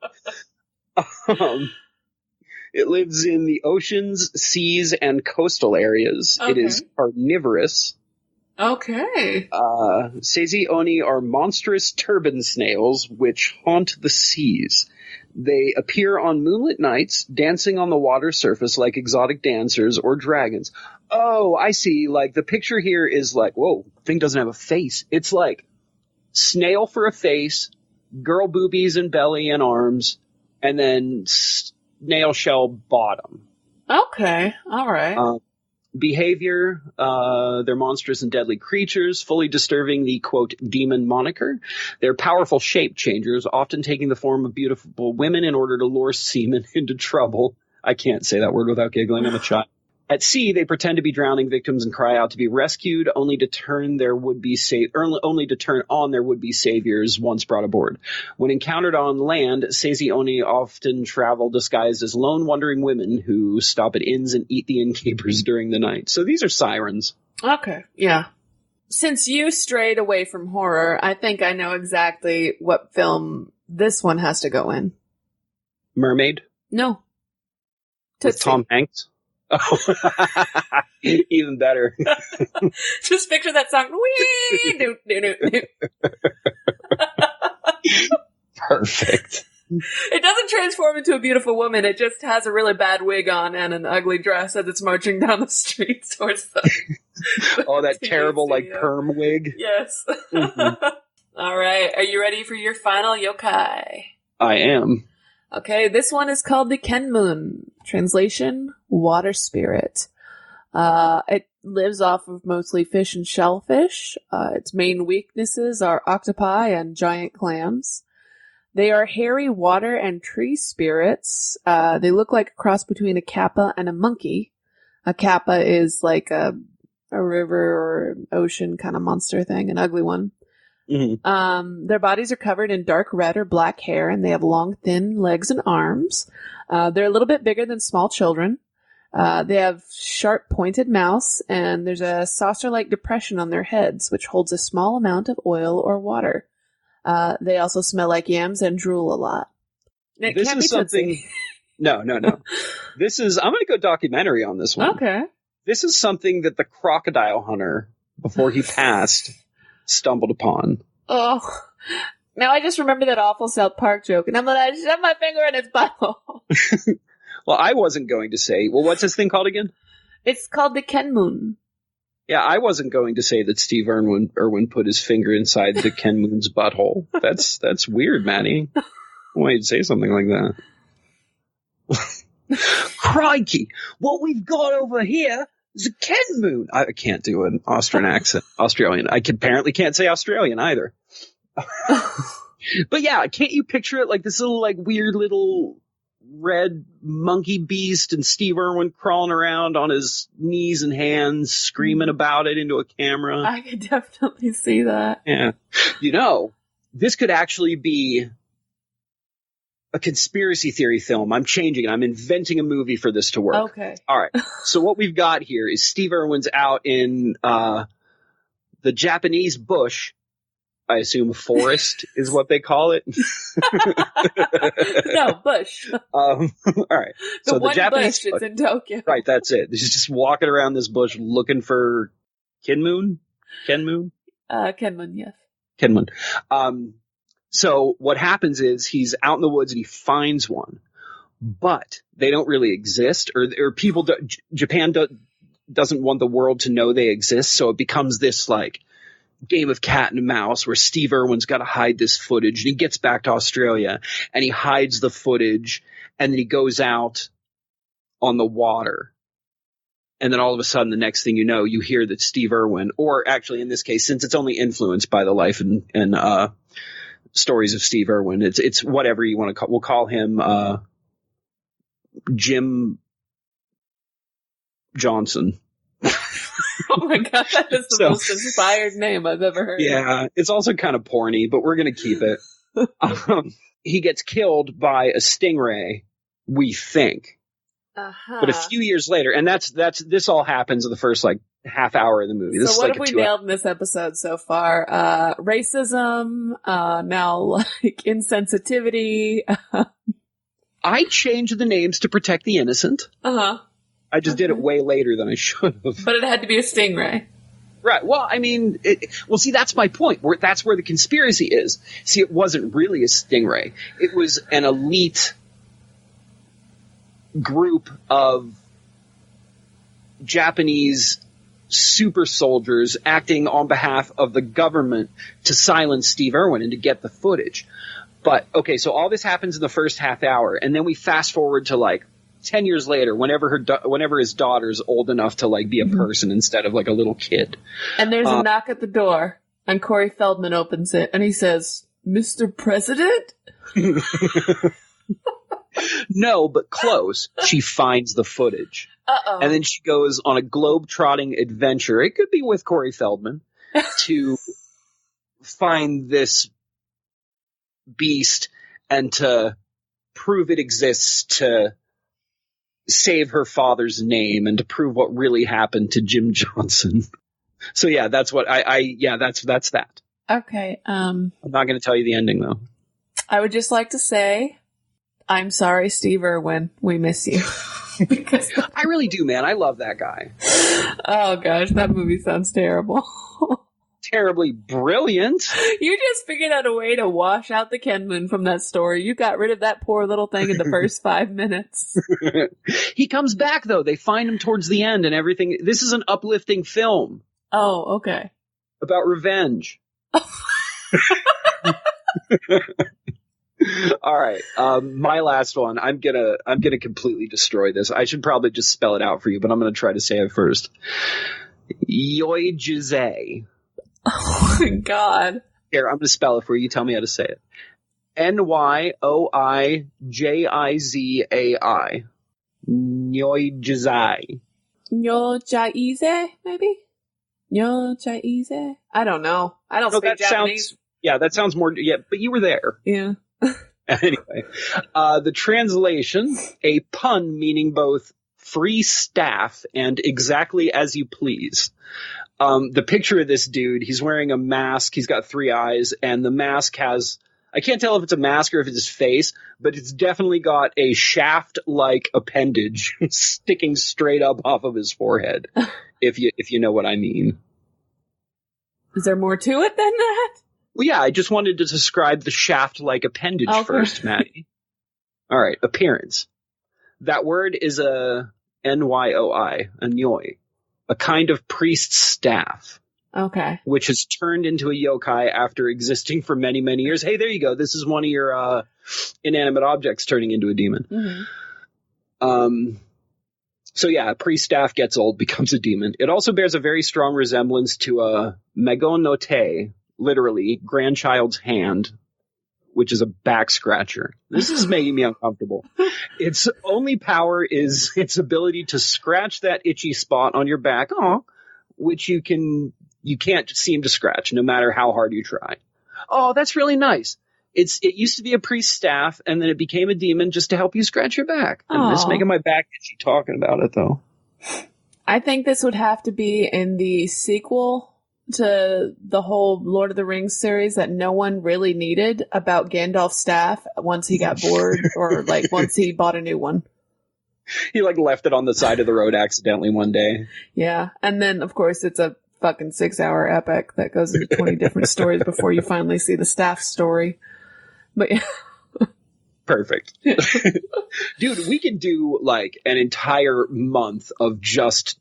It lives in the oceans, seas, and coastal areas. Okay. It is carnivorous. Okay. Sazae Oni are monstrous turban snails which haunt the seas. They appear on moonlit nights, dancing on the water surface like exotic dancers or dragons. Oh, I see. Like, the picture here is like, whoa, thing doesn't have a face. It's like snail for a face, girl boobies and belly and arms, and then snail shell bottom. Okay, all right. Behavior, they're monstrous and deadly creatures, fully disturbing the, quote, demon moniker. They're powerful shape changers, often taking the form of beautiful women in order to lure seamen into trouble. I can't say that word without giggling. I'm a child. At sea, they pretend to be drowning victims and cry out to be rescued, only to turn on their would-be saviors once brought aboard. When encountered on land, Seisioni often travel disguised as lone wandering women who stop at inns and eat the innkeepers during the night. So these are sirens. Okay, yeah. Since you strayed away from horror, I think I know exactly what film this one has to go in. Mermaid? No. With Tom Hanks? Oh, even better. Just picture that song. Wee! Do, do, do, do. Perfect. It doesn't transform into a beautiful woman. It just has a really bad wig on and an ugly dress as it's marching down the street towards the oh, that TV terrible, studio. like, perm wig? Yes. Mm-hmm. All right. Are you ready for your final yokai? I am. Okay, this one is called the Kenmun. Translation, water spirit. It lives off of mostly fish and shellfish. Its main weaknesses are octopi and giant clams. They are hairy water and tree spirits. They look like a cross between a kappa and a monkey. A kappa is like a river or ocean kind of monster thing, an ugly one. Mm-hmm. Their bodies are covered in dark red or black hair, and they have long, thin legs and arms. They're a little bit bigger than small children. They have sharp, pointed mouths, and there's a saucer-like depression on their heads, which holds a small amount of oil or water. They also smell like yams and drool a lot. It this can't is be something. Tootsie. No. I'm going to go documentary on this one. Okay. This is something that the crocodile hunter, before he passed, stumbled upon. Oh, now I just remember that awful South Park joke, and I'm gonna shove my finger in its butthole. Well, I wasn't going to say. Well, what's this thing called again? It's called the Kenmun. Yeah, I wasn't going to say that Steve Irwin put his finger inside the Kenmun's butthole. That's weird, Maddy. Why you'd say something like that? Crikey! What we've got over here is a Kenmun. I can't do an Austrian accent. Australian. I apparently can't say Australian either. But yeah, can't you picture it like this little, like, weird little red monkey beast and Steve Irwin crawling around on his knees and hands, screaming about it into a camera? I could definitely see that. Yeah. You know, this could actually be a conspiracy theory film. I'm changing it. I'm inventing a movie for this to work. Okay. All right. So what we've got here is Steve Irwin's out in the Japanese bush. I assume forest is what they call it. No, bush. All right. The one Japanese bush, it's in Tokyo. Right, that's it. He's just walking around this bush looking for Kenmun? Kenmun, yes. Kenmun. So what happens is he's out in the woods and he finds one, but they don't really exist, or people. Japan doesn't want the world to know they exist, so it becomes this like game of cat and mouse where Steve Irwin's got to hide this footage, and he gets back to Australia and he hides the footage, and then he goes out on the water. And then all of a sudden, the next thing you know, you hear that Steve Irwin, or actually in this case, since it's only influenced by the life and stories of Steve Irwin, it's whatever you want to call. We'll call him Jim Johnson. Oh my god, that is the most inspired name I've ever heard. Yeah, it's also kind of porny, but we're going to keep it. He gets killed by a stingray, we think. Uh-huh. But a few years later, and this all happens in the first like half hour of the movie. This so is what like have we nailed in this episode so far? Racism, now like insensitivity. I changed the names to protect the innocent. Uh-huh. I just did it way later than I should have. But it had to be a stingray. Right. Well, I mean, see, that's my point. That's where the conspiracy is. See, it wasn't really a stingray. It was an elite group of Japanese super soldiers acting on behalf of the government to silence Steve Irwin and to get the footage. But, okay, so all this happens in the first half hour, and then we fast forward to, like, 10 years later, whenever his daughter's old enough to, like, be a person instead of, like, a little kid. And there's a knock at the door, and Corey Feldman opens it, and he says, Mr. President? No, but close. She finds the footage. Uh-oh. And then she goes on a globe-trotting adventure, it could be with Corey Feldman, to find this beast and to prove it exists, to save her father's name and to prove what really happened to Jim Johnson. So yeah, that's what that's that. Okay. I'm not going to tell you the ending though. I would just like to say, I'm sorry, Steve Irwin. We miss you. Because I really do, man. I love that guy. Oh gosh, that movie sounds terrible. Terribly brilliant. You just figured out a way to wash out the Kenman from that story. You got rid of that poor little thing in the first 5 minutes. He comes back, though. They find him towards the end and everything. This is an uplifting film. Oh, okay. About revenge. All right. My last one. I'm gonna completely destroy this. I should probably just spell it out for you, but I'm gonna try to say it first. Yoijize. Oh my god. Here, I'm going to spell it for you. You tell me how to say it. Nyoijizai. Nyoijizai. Nyojaize, maybe? Nyojaize? I don't know. I don't speak Japanese. That sounds more, but you were there. Yeah. Anyway, the translation, a pun meaning both free staff and exactly as you please. The picture of this dude, he's wearing a mask, he's got 3 eyes, and the mask has, I can't tell if it's a mask or if it's his face, but it's definitely got a shaft-like appendage sticking straight up off of his forehead, if you know what I mean. Is there more to it than that? Well, yeah, I just wanted to describe the shaft-like appendage first, Maddy. All right, appearance. That word is a N-Y-O-I, a nyoi. A kind of priest's staff. Okay. Which has turned into a yokai after existing for many, many years. Hey, there you go. This is one of your inanimate objects turning into a demon. Mm-hmm. So yeah, a priest staff gets old, becomes a demon. It also bears a very strong resemblance to a megonote, literally, grandchild's hand, which is a back scratcher. This is making me uncomfortable. Its only power is its ability to scratch that itchy spot on your back, which you can't seem to scratch no matter how hard you try. Oh, that's really nice. It used to be a priest staff, and then it became a demon just to help you scratch your back. And this is making my back itchy talking about it, though. I think this would have to be in the sequel to the whole Lord of the Rings series that no one really needed about Gandalf's staff once he got bored or like once he bought a new one. He like left it on the side of the road accidentally one day. Yeah. And then of course it's a fucking 6-hour epic that goes into 20 different stories before you finally see the staff story. But yeah. Perfect. Dude, we could do like an entire month of just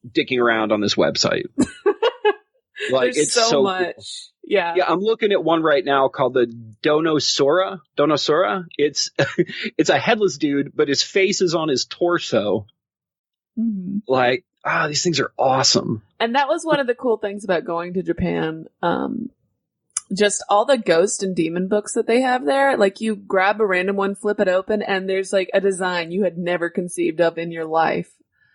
dicking around on this website. Like There's it's so much. Cool. Yeah. Yeah, I'm looking at one right now called the Donosora. It's a headless dude, but his face is on his torso. Mm-hmm. Like, these things are awesome. And that was one of the cool things about going to Japan. Just all the ghost and demon books that they have there. Like you grab a random one, flip it open, and there's like a design you had never conceived of in your life.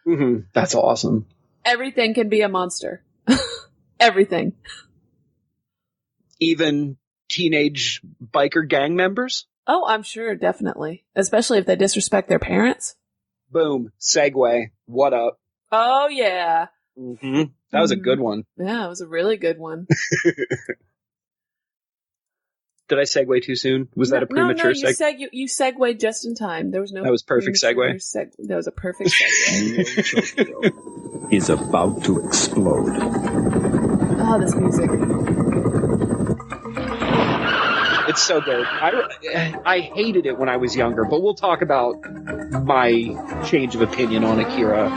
Mm-hmm. That's awesome. Everything can be a monster. Everything. Even teenage biker gang members? Oh, I'm sure, definitely. Especially if they disrespect their parents. Boom. Segue. What up? Oh, yeah. Mm-hmm. That was a good one. Yeah, it was a really good one. Did I segue too soon? Was that a premature segue? No, you segued just in time. There was no. That was perfect segue. That was a perfect segue. is about to explode. Oh, this music. It's so good. I hated it when I was younger, but we'll talk about my change of opinion on Akira.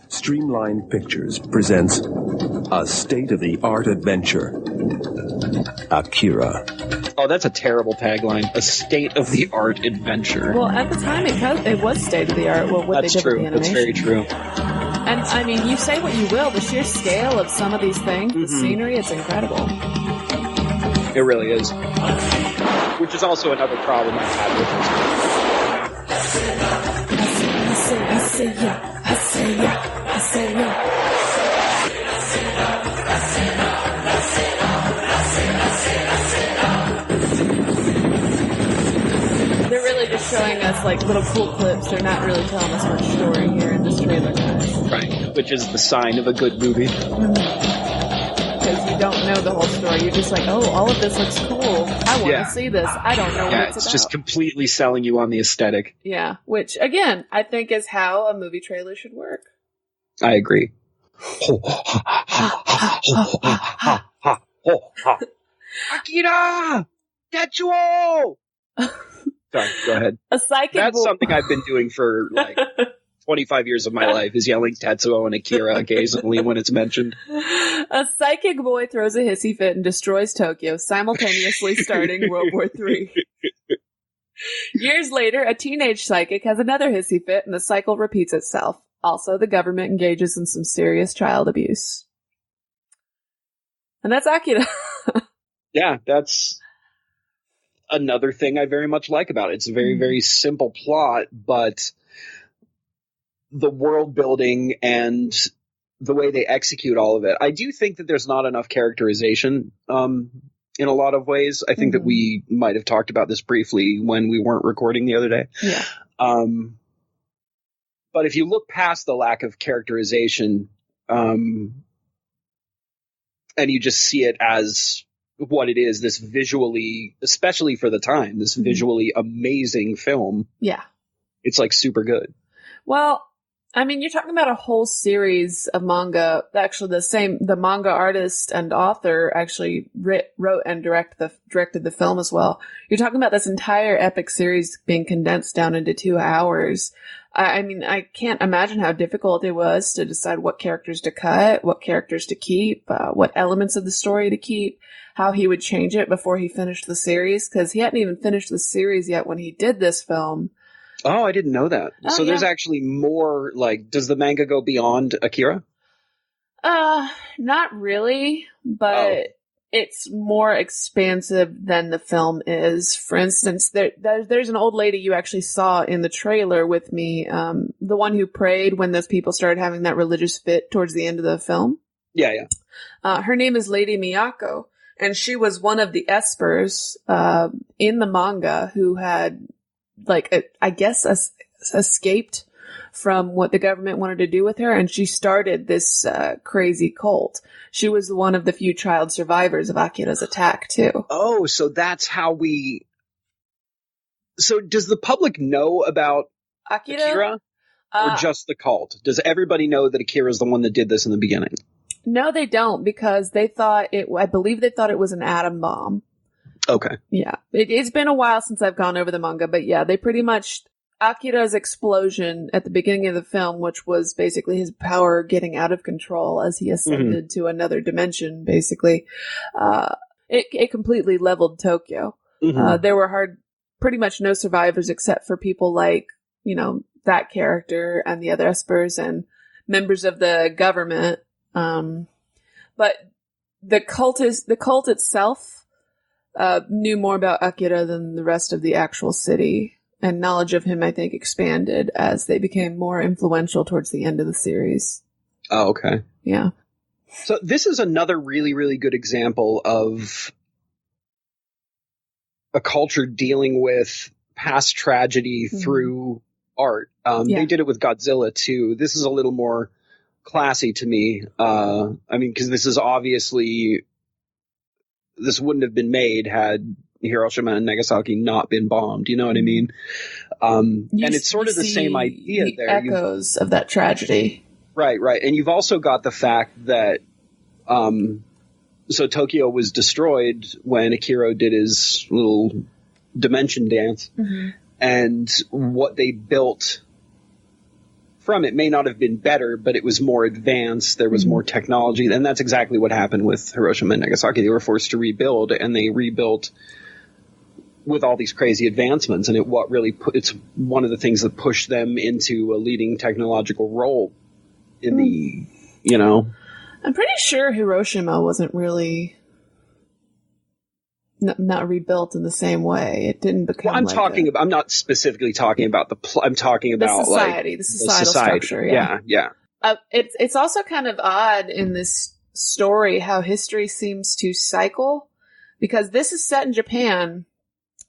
Streamline Pictures presents a state-of-the-art adventure. Akira. Oh, that's a terrible tagline. A state-of-the-art adventure. Well, at the time, it was state-of-the-art. Well, what That's they did true. with the animation. That's very true. And, I mean, you say what you will, the sheer scale of some of these things, the scenery, it's incredible. It really is. Which is also another problem I've had with this. I say yeah. They're really just showing us like little cool clips. They're not really telling us much story here in this trailer, guys. Right. Which is the sign of a good movie. Because you don't know the whole story. You're just like, oh, all of this looks cool. I want to see this. I don't know what it's it's about. just completely selling you on the aesthetic. Yeah, which, again, I think is how a movie trailer should work. I agree. Akira! Tetsuo! Sorry, go ahead. A psychic That's something I've been doing for like 25 years of my life, is yelling Tetsuo and Akira occasionally when it's mentioned. A psychic boy throws a hissy fit and destroys Tokyo, simultaneously starting World War III. Years later, a teenage psychic has another hissy fit and the cycle repeats itself. Also, the government engages in some serious child abuse. And that's Akira. Yeah, that's another thing I very much like about it. It's a very, very simple plot, but the world building and the way they execute all of it. I do think that there's not enough characterization in a lot of ways. I think that we might have talked about this briefly when we weren't recording the other day. Yeah. But if you look past the lack of characterization, and you just see it as what it is, this visually, especially for the time, this visually amazing film. Yeah. It's like super good. Well, I mean, you're talking about a whole series of manga. Actually, the manga artist and author actually wrote and directed the film as well. You're talking about this entire epic series being condensed down into 2 hours. I mean, I can't imagine how difficult it was to decide what characters to cut, what characters to keep, what elements of the story to keep, how he would change it before he finished the series, because he hadn't even finished the series yet when he did this film. Oh, I didn't know that. Oh, so yeah. There's actually more, like, does the manga go beyond Akira? Not really, but it's more expansive than the film is. For instance, there's an old lady you actually saw in the trailer with me, the one who prayed when those people started having that religious fit towards the end of the film. Yeah. Her name is Lady Miyako, and she was one of the espers in the manga who had, I guess, escaped from what the government wanted to do with her, and she started this crazy cult. She was one of the few child survivors of Akira's attack, too. Oh, so that's how So does the public know about Akira? Or just the cult? Does everybody know that Akira is the one that did this in the beginning? No, they don't, because I believe they thought it was an atom bomb. Okay. Yeah. It's been a while since I've gone over the manga, but yeah, they pretty much, Akira's explosion at the beginning of the film, which was basically his power getting out of control as he ascended to another dimension, basically, it completely leveled Tokyo. There were pretty much no survivors except for people like, that character and the other espers and members of the government. But the cult itself knew more about Akira than the rest of the actual city, and knowledge of him, I think, expanded as they became more influential towards the end of the series. Oh, okay. Yeah. So this is another really, really good example of a culture dealing with past tragedy through art. They did it with Godzilla too. This is a little more classy to me. Because this is obviously, this wouldn't have been made had Hiroshima and Nagasaki not been bombed. You know what I mean? and it's sort of the same idea the there. Echoes of that tragedy. Right. And you've also got the fact that, so Tokyo was destroyed when Akira did his little dimension dance, and what they built from it may not have been better, but it was more advanced. There was more technology, and that's exactly what happened with Hiroshima and Nagasaki. They were forced to rebuild, and they rebuilt with all these crazy advancements, and it's one of the things that pushed them into a leading technological role in the, I'm pretty sure Hiroshima wasn't really not rebuilt in the same way. It didn't become. Well, I'm not specifically talking about I'm talking about society, the societal structure. Yeah. It's also kind of odd in this story how history seems to cycle, because this is set in Japan,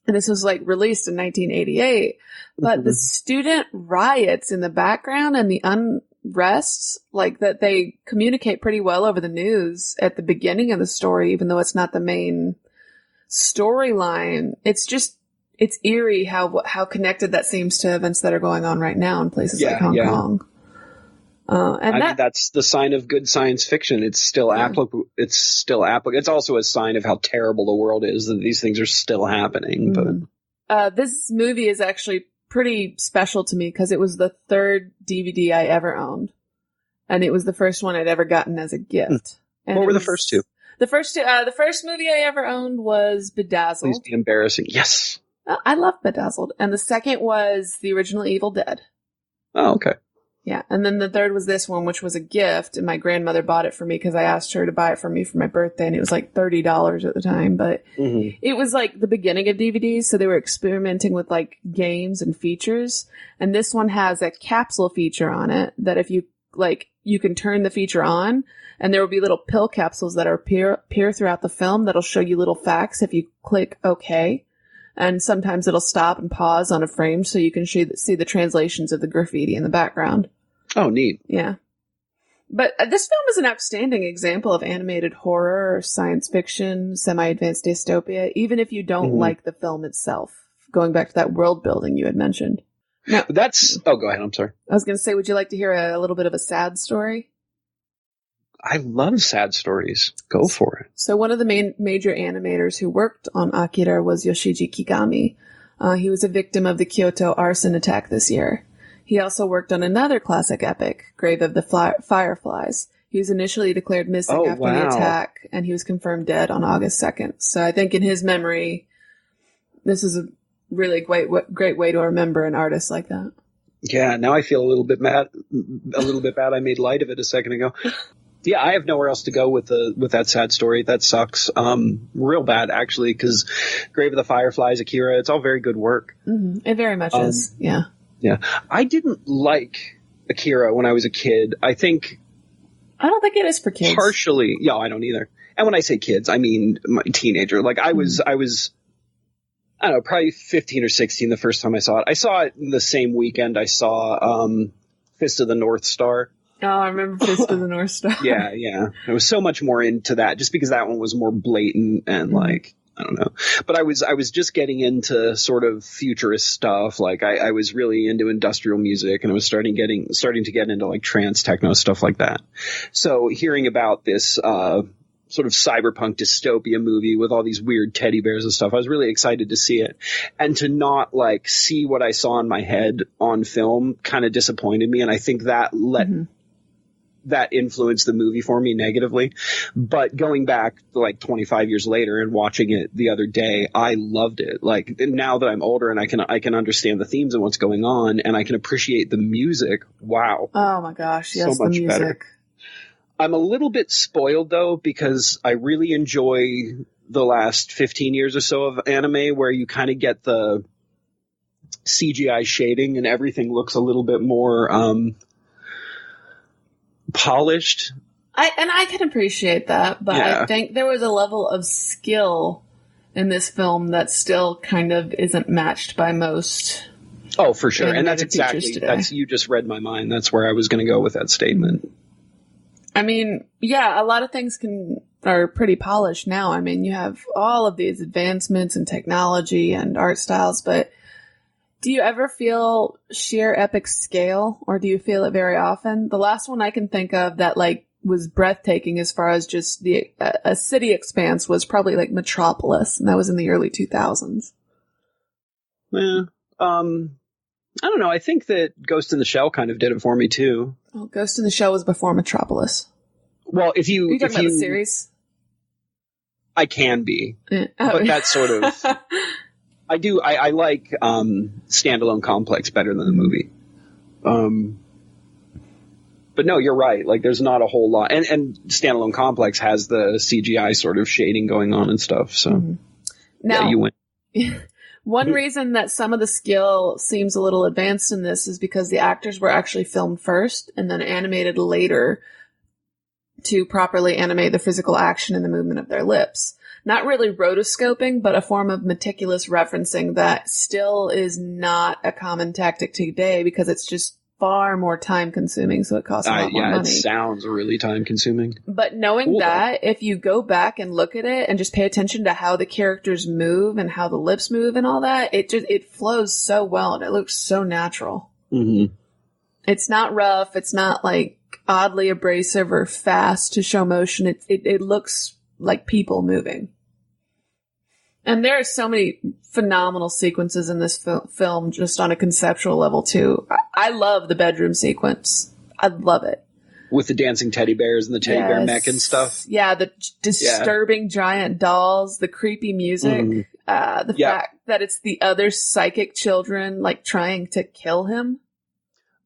and this was released in 1988. But the student riots in the background and the unrests, that they communicate pretty well over the news at the beginning of the story, even though it's not the main storyline. It's eerie how connected that seems to events that are going on right now in places like Hong Kong. That's the sign of good science fiction. It's still applicable. It's still applicable. It's also a sign of how terrible the world is that these things are still happening. But this movie is actually pretty special to me because it was the third DVD I ever owned, and it was the first one I'd ever gotten as a gift. And what were the first two? The first movie I ever owned was Bedazzled. Please be embarrassing. Yes. I love Bedazzled. And the second was the original Evil Dead. Oh, okay. Yeah. And then the third was this one, which was a gift. And my grandmother bought it for me because I asked her to buy it for me for my birthday. And it was $30 at the time. But it was the beginning of DVDs. So they were experimenting with games and features. And this one has a capsule feature on it that if you you can turn the feature on, and there will be little pill capsules that appear throughout the film that'll show you little facts if you click OK. And sometimes it'll stop and pause on a frame so you can see the translations of the graffiti in the background. Oh, neat. Yeah. But this film is an outstanding example of animated horror or science fiction, semi-advanced dystopia, even if you don't like the film itself. Going back to that world building you had mentioned. Now, go ahead. I'm sorry. I was going to say, would you like to hear a little bit of a sad story? I love sad stories. Go for it. So one of the major animators who worked on Akira was Yoshiji Kigami. He was a victim of the Kyoto arson attack this year. He also worked on another classic epic, Grave of the Fireflies. He was initially declared missing after the attack, and he was confirmed dead on August 2nd. So I think in his memory, this is a really great way to remember an artist like that. Yeah, now I feel a little bit bad. I made light of it a second ago. Yeah, I have nowhere else to go with that sad story. That sucks. Real bad, actually, because Grave of the Fireflies, Akira, it's all very good work. It very much is, yeah. Yeah. I didn't like Akira when I was a kid. I don't think it is for kids. Partially. Yeah, I don't either. And when I say kids, I mean my teenager. I was, I don't know, probably 15 or 16 the first time I saw it. I saw it the same weekend I saw Fist of the North Star. Oh, I remember Fist of the North Star. Yeah. I was so much more into that just because that one was more blatant and I don't know. But I was just getting into sort of futurist stuff. I was really into industrial music, and I was starting to get into trance techno stuff like that. So hearing about this sort of cyberpunk dystopia movie with all these weird teddy bears and stuff, I was really excited to see it. And to not see what I saw in my head on film kind of disappointed me, and I think that that influenced the movie for me negatively. But going back 25 years later and watching it the other day, I loved it. Now that I'm older and I can understand the themes and what's going on, and I can appreciate the music. Wow. Oh my gosh. Yes. So much the music. better. I'm a little bit spoiled though, because I really enjoy the last 15 years or so of anime where you kind of get the CGI shading and everything looks a little bit more, polished. I can appreciate that, but I think there was a level of skill in this film that still kind of isn't matched by most. Oh, for sure. And that's you just read my mind. That's where I was going to go with that statement. I mean, yeah, a lot of things are pretty polished now. I mean, you have all of these advancements in technology and art styles, but Do you ever feel sheer epic scale, or do you feel it very often? The last one I can think of that like was breathtaking as far as just a city expanse was probably like Metropolis, and that was in the early 2000s. Yeah. I don't know. I think that Ghost in the Shell kind of did it for me too. Oh, Ghost in the Shell was before Metropolis. Well, if you... Are you talking about the series? I can be. Yeah. But that's sort of... I like Standalone Complex better than the movie. But no, you're right. Like, there's not a whole lot. And Standalone Complex has the CGI sort of shading going on and stuff. So, now, yeah, you win. One reason that some of the skill seems a little advanced in this is because the actors were actually filmed first and then animated later to properly animate the physical action and the movement of their lips. Not really rotoscoping, but a form of meticulous referencing that still is not a common tactic today because it's just far more time consuming, so it costs a lot more money. It sounds really time consuming. But knowing that, if you go back and look at it and just pay attention to how the characters move and how the lips move and all that, it flows so well and it looks so natural. Mm-hmm. It's not rough. It's not like oddly abrasive or fast to show motion. It looks like people moving. And there are so many phenomenal sequences in this film, just on a conceptual level, too. I love the bedroom sequence. I love it. With the dancing teddy bears and the teddy bear mech and stuff. Yeah, the disturbing giant dolls, the creepy music, the fact that it's the other psychic children, like, trying to kill him.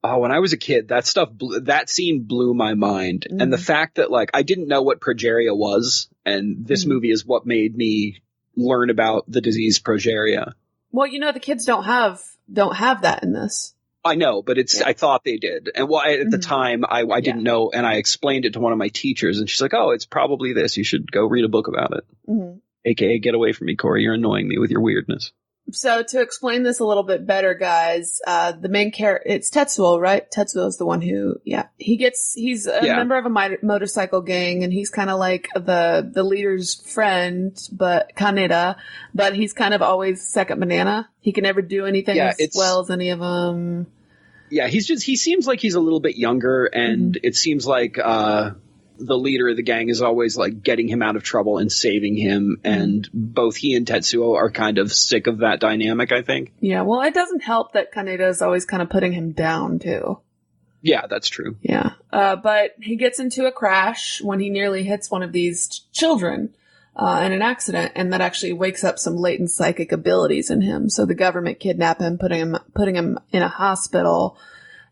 Oh, when I was a kid, that scene blew my mind. And the fact that, like, I didn't know what progeria was, and this movie is what made me learn about the disease progeria. Well, the kids don't have that in this. I know, but I thought they did. And at the time I didn't know, and I explained it to one of my teachers, and she's like, "Oh, it's probably this. You should go read a book about it." Mm-hmm. AKA, get away from me, Corey. You're annoying me with your weirdness. So to explain this a little bit better, guys, the main character, it's Tetsuo, right? Tetsuo is the one who, he's a member of a motorcycle gang, and he's kind of like the leader's friend, but Kaneda, but he's kind of always second banana. He can never do anything as well as any of them. Yeah, he seems like he's a little bit younger, and it seems like, the leader of the gang is always like getting him out of trouble and saving him, and both he and Tetsuo are kind of sick of that dynamic, I think. Yeah, well, it doesn't help that Kaneda is always kind of putting him down, too. Yeah, that's true. Yeah, but he gets into a crash when he nearly hits one of these children in an accident, and that actually wakes up some latent psychic abilities in him. So the government kidnap him, putting him in a hospital.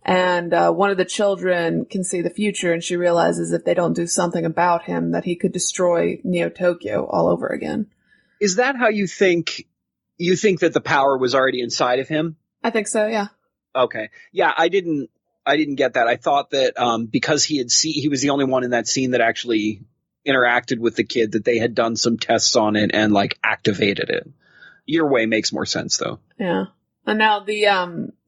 And one of the children can see the future, and she realizes if they don't do something about him, that he could destroy Neo-Tokyo all over again. Is that how you think that the power was already inside of him? I think so, yeah. Okay. Yeah, I didn't get that. I thought that because he was the only one in that scene that actually interacted with the kid, that they had done some tests on it and like activated it. Your way makes more sense, though. Yeah. And now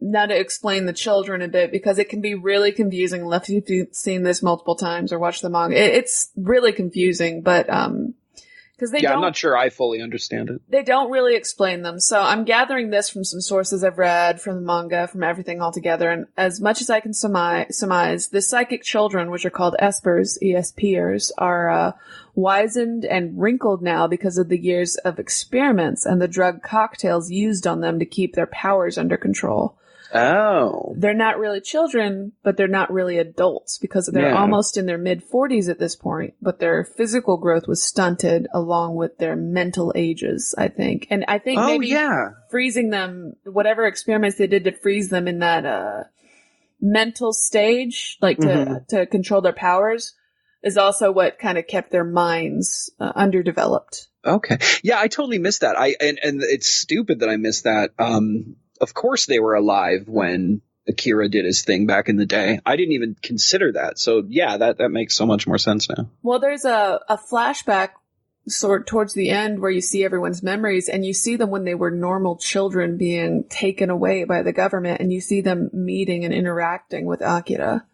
now to explain the children a bit, because it can be really confusing unless you've seen this multiple times or watched the manga. It's really confusing, but because I'm not sure I fully understand it. They don't really explain them. So I'm gathering this from some sources I've read, from the manga, from everything all together. And as much as I can surmise, the psychic children, which are called espers, ESPers, are wizened and wrinkled now because of the years of experiments and the drug cocktails used on them to keep their powers under control. Oh. They're not really children, but they're not really adults because they're almost in their mid-40s at this point, but their physical growth was stunted along with their mental ages, I think. And I think freezing them, whatever experiments they did to freeze them in that mental stage, like to control their powers, is also what kind of kept their minds underdeveloped. Okay. Yeah, I totally missed that. And it's stupid that I missed that. Of course they were alive when Akira did his thing back in the day. I didn't even consider that. So yeah, that makes so much more sense now. Well, there's a flashback sort towards the end where you see everyone's memories, and you see them when they were normal children being taken away by the government, and you see them meeting and interacting with Akira.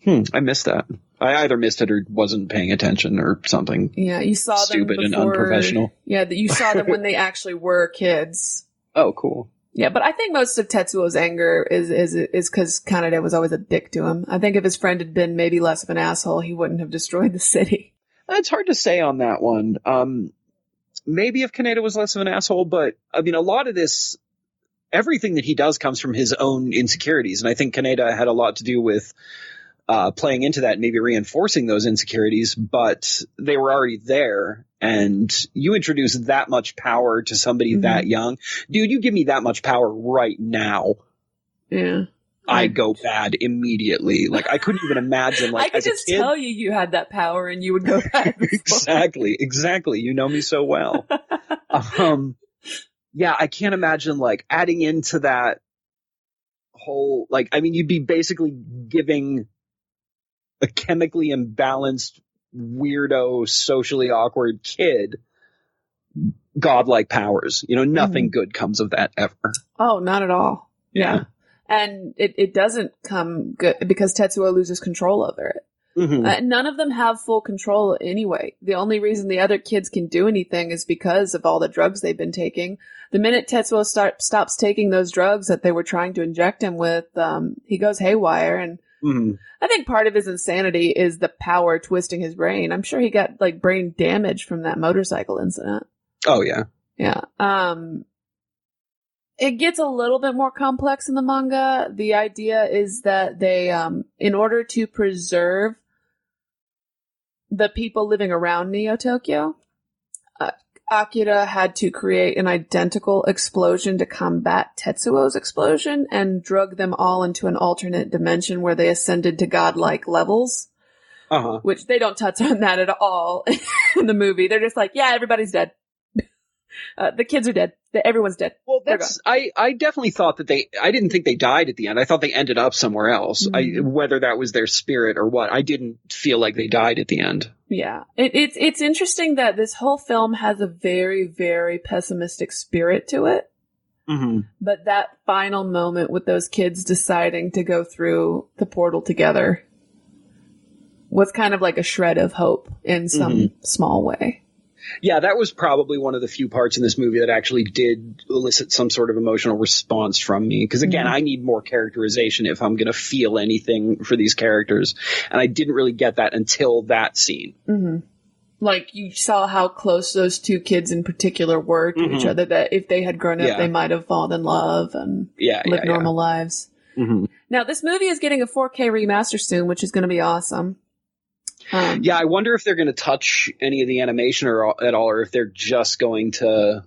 I missed that. I either missed it or wasn't paying attention or something. Yeah, you saw them stupid and unprofessional. Yeah, you saw them when they actually were kids. Oh, cool. Yeah, but I think most of Tetsuo's anger is because Kaneda was always a dick to him. I think if his friend had been maybe less of an asshole, he wouldn't have destroyed the city. It's hard to say on that one. Maybe if Kaneda was less of an asshole, but I mean, a lot of this, everything that he does comes from his own insecurities. And I think Kaneda had a lot to do with playing into that, and maybe reinforcing those insecurities, but they were already there. And you introduce that much power to somebody that young. Dude, you give me that much power right now. Yeah. I go bad immediately. Like, I couldn't even imagine, like, I could as a just kid. tell you had that power and you would go bad. Exactly. You know me so well. Yeah, I can't imagine, like, adding into that whole, like, I mean, you'd be basically giving a chemically imbalanced, weirdo, socially awkward kid godlike powers. You know, nothing good comes of that ever. Oh, not at all. Yeah. And it doesn't come good because Tetsuo loses control over it. None of them have full control anyway. The only reason the other kids can do anything is because of all the drugs they've been taking. The minute Tetsuo stops taking those drugs that they were trying to inject him with, he goes haywire. And I think part of his insanity is the power twisting his brain. I'm sure he got like brain damage from that motorcycle incident. Oh, yeah. Yeah. It gets a little bit more complex in the manga. The idea is that they, in order to preserve the people living around Neo-Tokyo, Akira had to create an identical explosion to combat Tetsuo's explosion and drug them all into an alternate dimension where they ascended to godlike levels. Which they don't touch on that at all in the movie. They're just like, yeah, everybody's dead. The kids are dead. Everyone's dead. Well, I definitely thought that I didn't think they died at the end. I thought they ended up somewhere else. Whether that was their spirit or what, I didn't feel like they died at the end. Yeah. It's interesting that this whole film has a very, very pessimistic spirit to it. But that final moment with those kids deciding to go through the portal together was kind of like a shred of hope in some small way. Yeah, that was probably one of the few parts in this movie that actually did elicit some sort of emotional response from me. Because again, I need more characterization if I'm going to feel anything for these characters. And I didn't really get that until that scene. Like, you saw how close those two kids in particular were to each other, that if they had grown up, they might have fallen in love and lived normal lives. Now, this movie is getting a 4K remaster soon, which is going to be awesome. Yeah, I wonder if they're going to touch any of the animation at all, or if they're just going to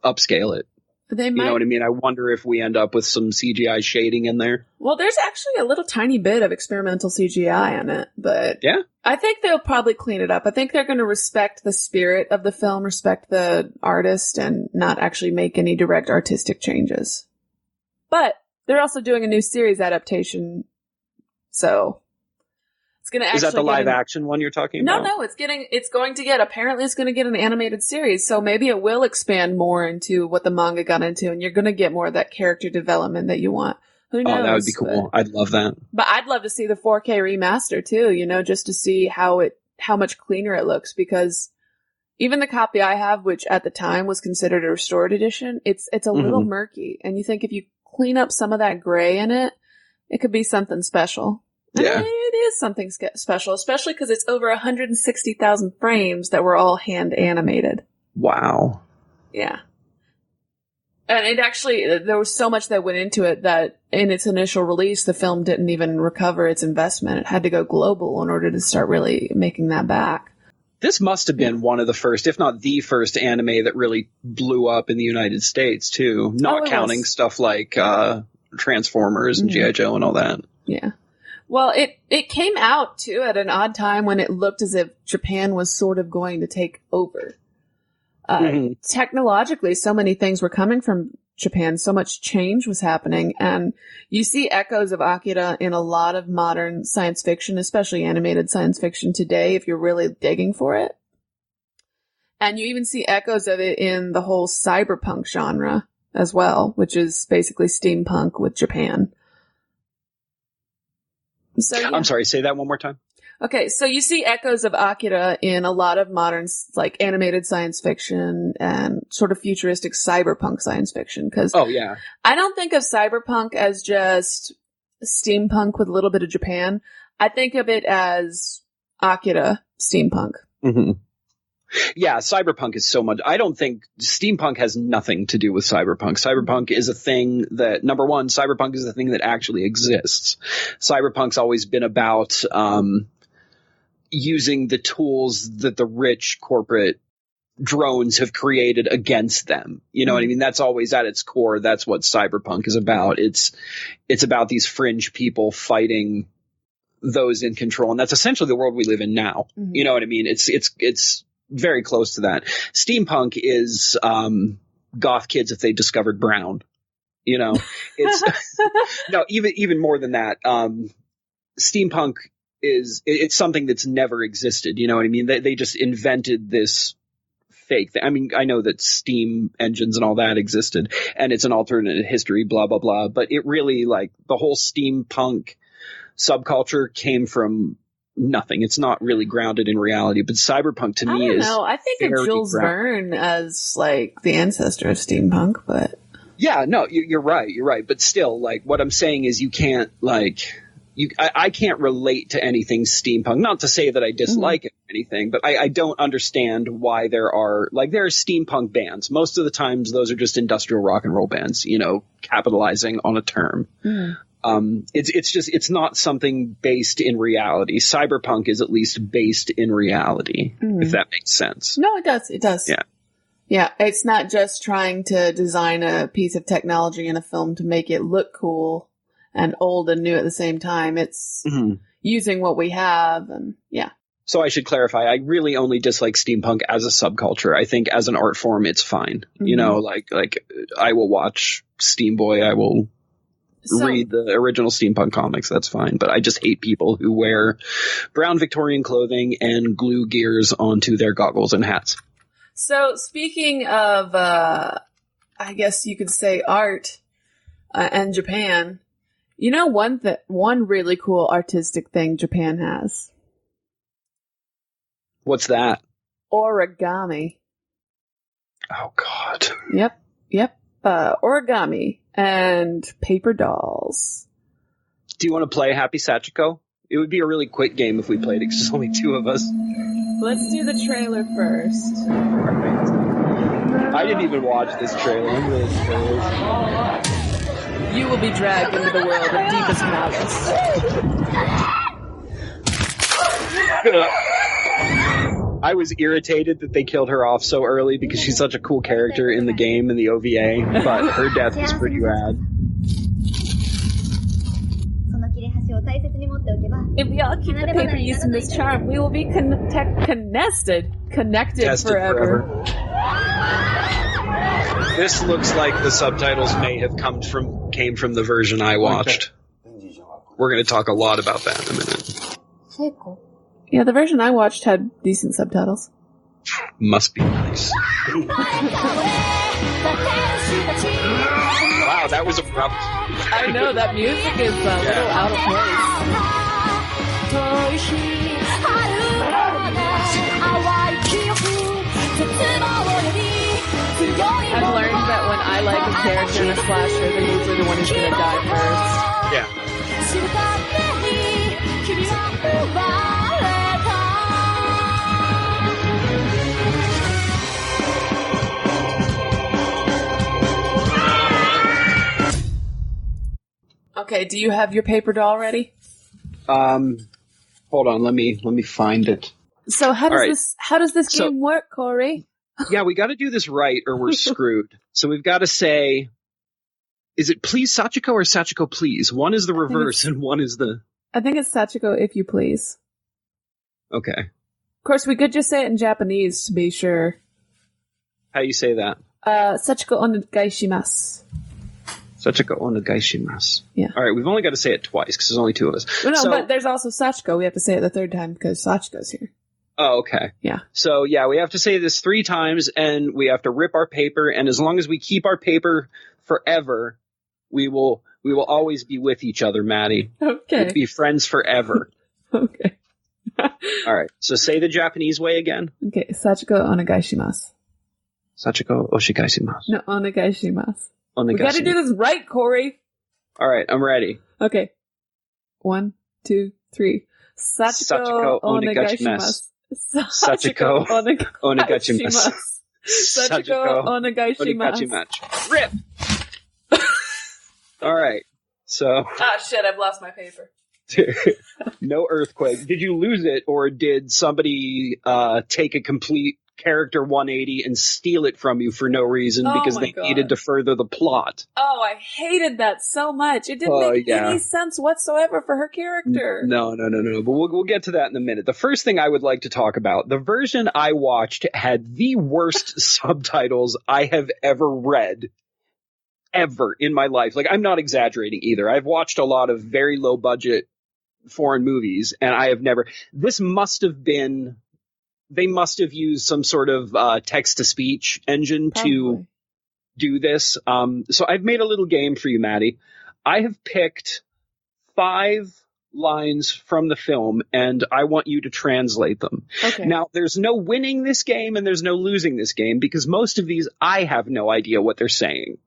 upscale it. They might. You know what I mean? I wonder if we end up with some CGI shading in there. Well, there's actually a little tiny bit of experimental CGI in it, but yeah, I think they'll probably clean it up. I think they're going to respect the spirit of the film, respect the artist, and not actually make any direct artistic changes. But they're also doing a new series adaptation, so it's going to actually. Is that the live action one you're talking about? No, apparently it's going to get an animated series, so maybe it will expand more into what the manga got into, and you're going to get more of that character development that you want. Who knows? Oh, that would be cool. I'd love that. But I'd love to see the 4K remaster too, you know, just to see how much cleaner it looks, because even the copy I have, which at the time was considered a restored edition, it's a little murky, and you think if you clean up some of that gray in it, it could be something special. Yeah. And it is something special, especially because it's over 160,000 frames that were all hand animated. Wow. Yeah. And it actually, there was so much that went into it that in its initial release, the film didn't even recover its investment. It had to go global in order to start really making that back. This must have been one of the first, if not the first anime that really blew up in the United States too, not counting stuff like Transformers and G.I. Joe and all that. Yeah. Well, it came out, too, at an odd time when it looked as if Japan was sort of going to take over. Technologically, so many things were coming from Japan. So much change was happening. And you see echoes of Akira in a lot of modern science fiction, especially animated science fiction today, if you're really digging for it. And you even see echoes of it in the whole cyberpunk genre as well, which is basically steampunk with Japan. So, yeah. I'm sorry, say that one more time. Okay, so you see echoes of Akira in a lot of modern, like, animated science fiction and sort of futuristic cyberpunk science fiction. Because I don't think of cyberpunk as just steampunk with a little bit of Japan. I think of it as Akira steampunk. Mm-hmm. Yeah, cyberpunk is so much. I don't think steampunk has nothing to do with cyberpunk. Cyberpunk is a thing that, number one, cyberpunk is a thing that actually exists. Cyberpunk's always been about using the tools that the rich corporate drones have created against them. You know what I mean? That's always at its core. That's what cyberpunk is about. It's about these fringe people fighting those in control. And that's essentially the world we live in now. Mm-hmm. You know what I mean? It's very close to that. Steampunk is goth kids if they discovered brown. You know, it's no, even more than that. Steampunk it's something that's never existed. You know what I mean? They just invented this fake thing. I mean, I know that steam engines and all that existed, and it's an alternate history, blah blah blah. But it really, like, the whole steampunk subculture came from nothing. It's not really grounded in reality. But cyberpunk to me is. I think of Jules Verne as, like, the ancestor of steampunk, but. Yeah, no, you're right. You're right. But still, like, what I'm saying is you can't, like. I can't relate to anything steampunk. Not to say that I dislike it or anything, but I don't understand why there are steampunk bands. Most of the times those are just industrial rock and roll bands, you know, capitalizing on a term. It's not something based in reality. Cyberpunk is at least based in reality, if that makes sense. No, it does. It does. Yeah. Yeah, it's not just trying to design a piece of technology in a film to make it look cool and old and new at the same time. It's using what we have, and yeah. So I should clarify, I really only dislike steampunk as a subculture. I think as an art form, it's fine. You know, like I will watch Steamboy, I will read the original steampunk comics, that's fine. But I just hate people who wear brown Victorian clothing and glue gears onto their goggles and hats. So speaking of, I guess you could say art and Japan, you know, one really cool artistic thing Japan has. What's that? Origami. Oh, God. Yep. Origami and paper dolls. Do you want to play Happy Sachiko? It would be a really quick game if we played it, because there's only two of us. Let's do the trailer first. Perfect. I didn't even watch this trailer. I'm really spoiled. You will be dragged into the world of deepest malice. I was irritated that they killed her off so early because she's such a cool character in the game and the OVA, but her death was pretty rad. If we all keep the paper using this charm, we will be connected forever. This looks like the subtitles may have came from the version I watched. We're going to talk a lot about that in a minute. Yeah, the version I watched had decent subtitles. Must be nice. Wow, that was abrupt. I know, that music is a little out of I've learned that when I like a character in a slasher, they're usually the one who's going to die first. Yeah. Okay, do you have your paper doll ready? Hold on, let me find it. So how does this game work, Corey? Yeah, we got to do this right or we're screwed. So we've got to say, is it please Sachiko or Sachiko please? One is the reverse and one is the... I think it's Sachiko if you please. Okay. Of course, we could just say it in Japanese to be sure. How do you say that? Sachiko onegai shimasu. Sachiko onegai shimasu. Yeah. All right, we've only got to say it twice because there's only two of us. Well, no, but there's also Sachiko. We have to say it the third time because Sachiko's here. Oh, okay. Yeah. So, yeah, we have to say this 3 times, and we have to rip our paper, and as long as we keep our paper forever, we will always be with each other, Maddy. Okay. We'll be friends forever. Okay. All right. So say the Japanese way again. Okay, Sachiko onegaishimasu. Sachiko oshigaishimasu. No, onegaishimasu. We Onegaishimasu. gotta do this right, Corey. All right, I'm ready. Okay. 1, 2, 3. Sachiko onegaishimasu. Sachiko onegaishimasu. Sachiko onegaishimasu. Rip! All right. So, Ah, shit, I've lost my paper. no earthquake. Did you lose it, or did somebody take a complete character 180 and steal it from you for no reason because they needed to further the plot? Oh, I hated that so much. It didn't make any sense whatsoever for her character. No. But we'll get to that in a minute. The first thing I would like to talk about, the version I watched had the worst subtitles I have ever read. Ever in my life. Like, I'm not exaggerating either. I've watched a lot of very low budget foreign movies, and I have never. This must have been. They must have used some sort of text to speech engine to do this. So I've made a little game for you, Maddy. I have picked 5 lines from the film, and I want you to translate them. Okay. Now, there's no winning this game, and there's no losing this game, because most of these I have no idea what they're saying.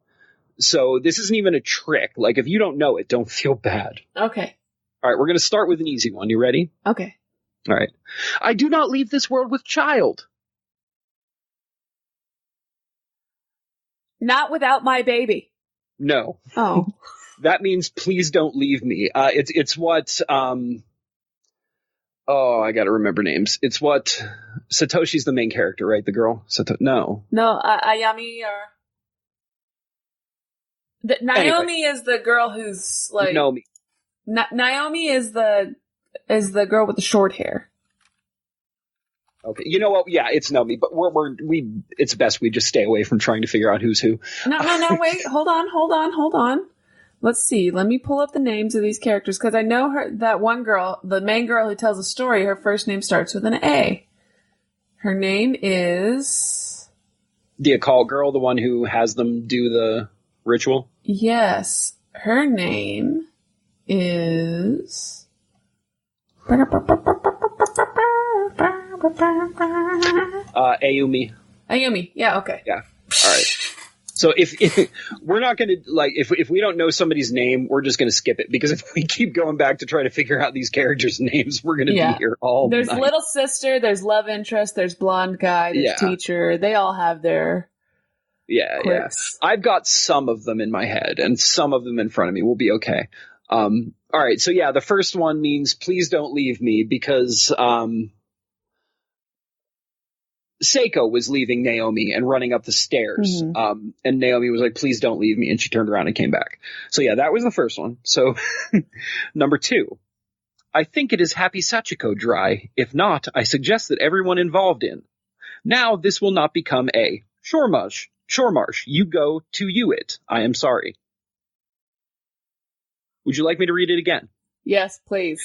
So this isn't even a trick. Like, if you don't know it, don't feel bad. Okay. All right, we're going to start with an easy one. You ready? Okay. All right. I do not leave this world with child. Not without my baby. No. Oh. That means please don't leave me. It's what, I gotta remember names. It's what, Satoshi's the main character, right? The girl? No. No, Ayami or... Naomi is the girl who's like... Naomi. Naomi is the girl with the short hair. Okay. You know what? Yeah, it's Naomi, but it's best we just stay away from trying to figure out who's who. No, wait. Hold on. Let's see. Let me pull up the names of these characters, because I know that one girl, the main girl who tells the story, her first name starts with an A. Her name is... The occult girl, the one who has them do the ritual? Yes. Her name is... Ayumi. Ayumi. Yeah, okay. Yeah. All right. So if we're not going to, like, if we don't know somebody's name, we're just going to skip it, because if we keep going back to try to figure out these characters' names, we're going to be here all There's night. little sister, there's love interest, there's blonde guy, there's teacher. They all have their quirks. I've got some of them in my head and some of them in front of me. We'll be okay. All right. So the first one means please don't leave me, because Seiko was leaving Naomi and running up the stairs. Mm-hmm. And Naomi was like, please don't leave me. And she turned around and came back. So that was the first one. So number 2, I think it is Happy Sachiko dry. If not, I suggest that everyone involved in. Now this will not become a Shoremarsh, you go to you it. I am sorry. Would you like me to read it again? Yes, please.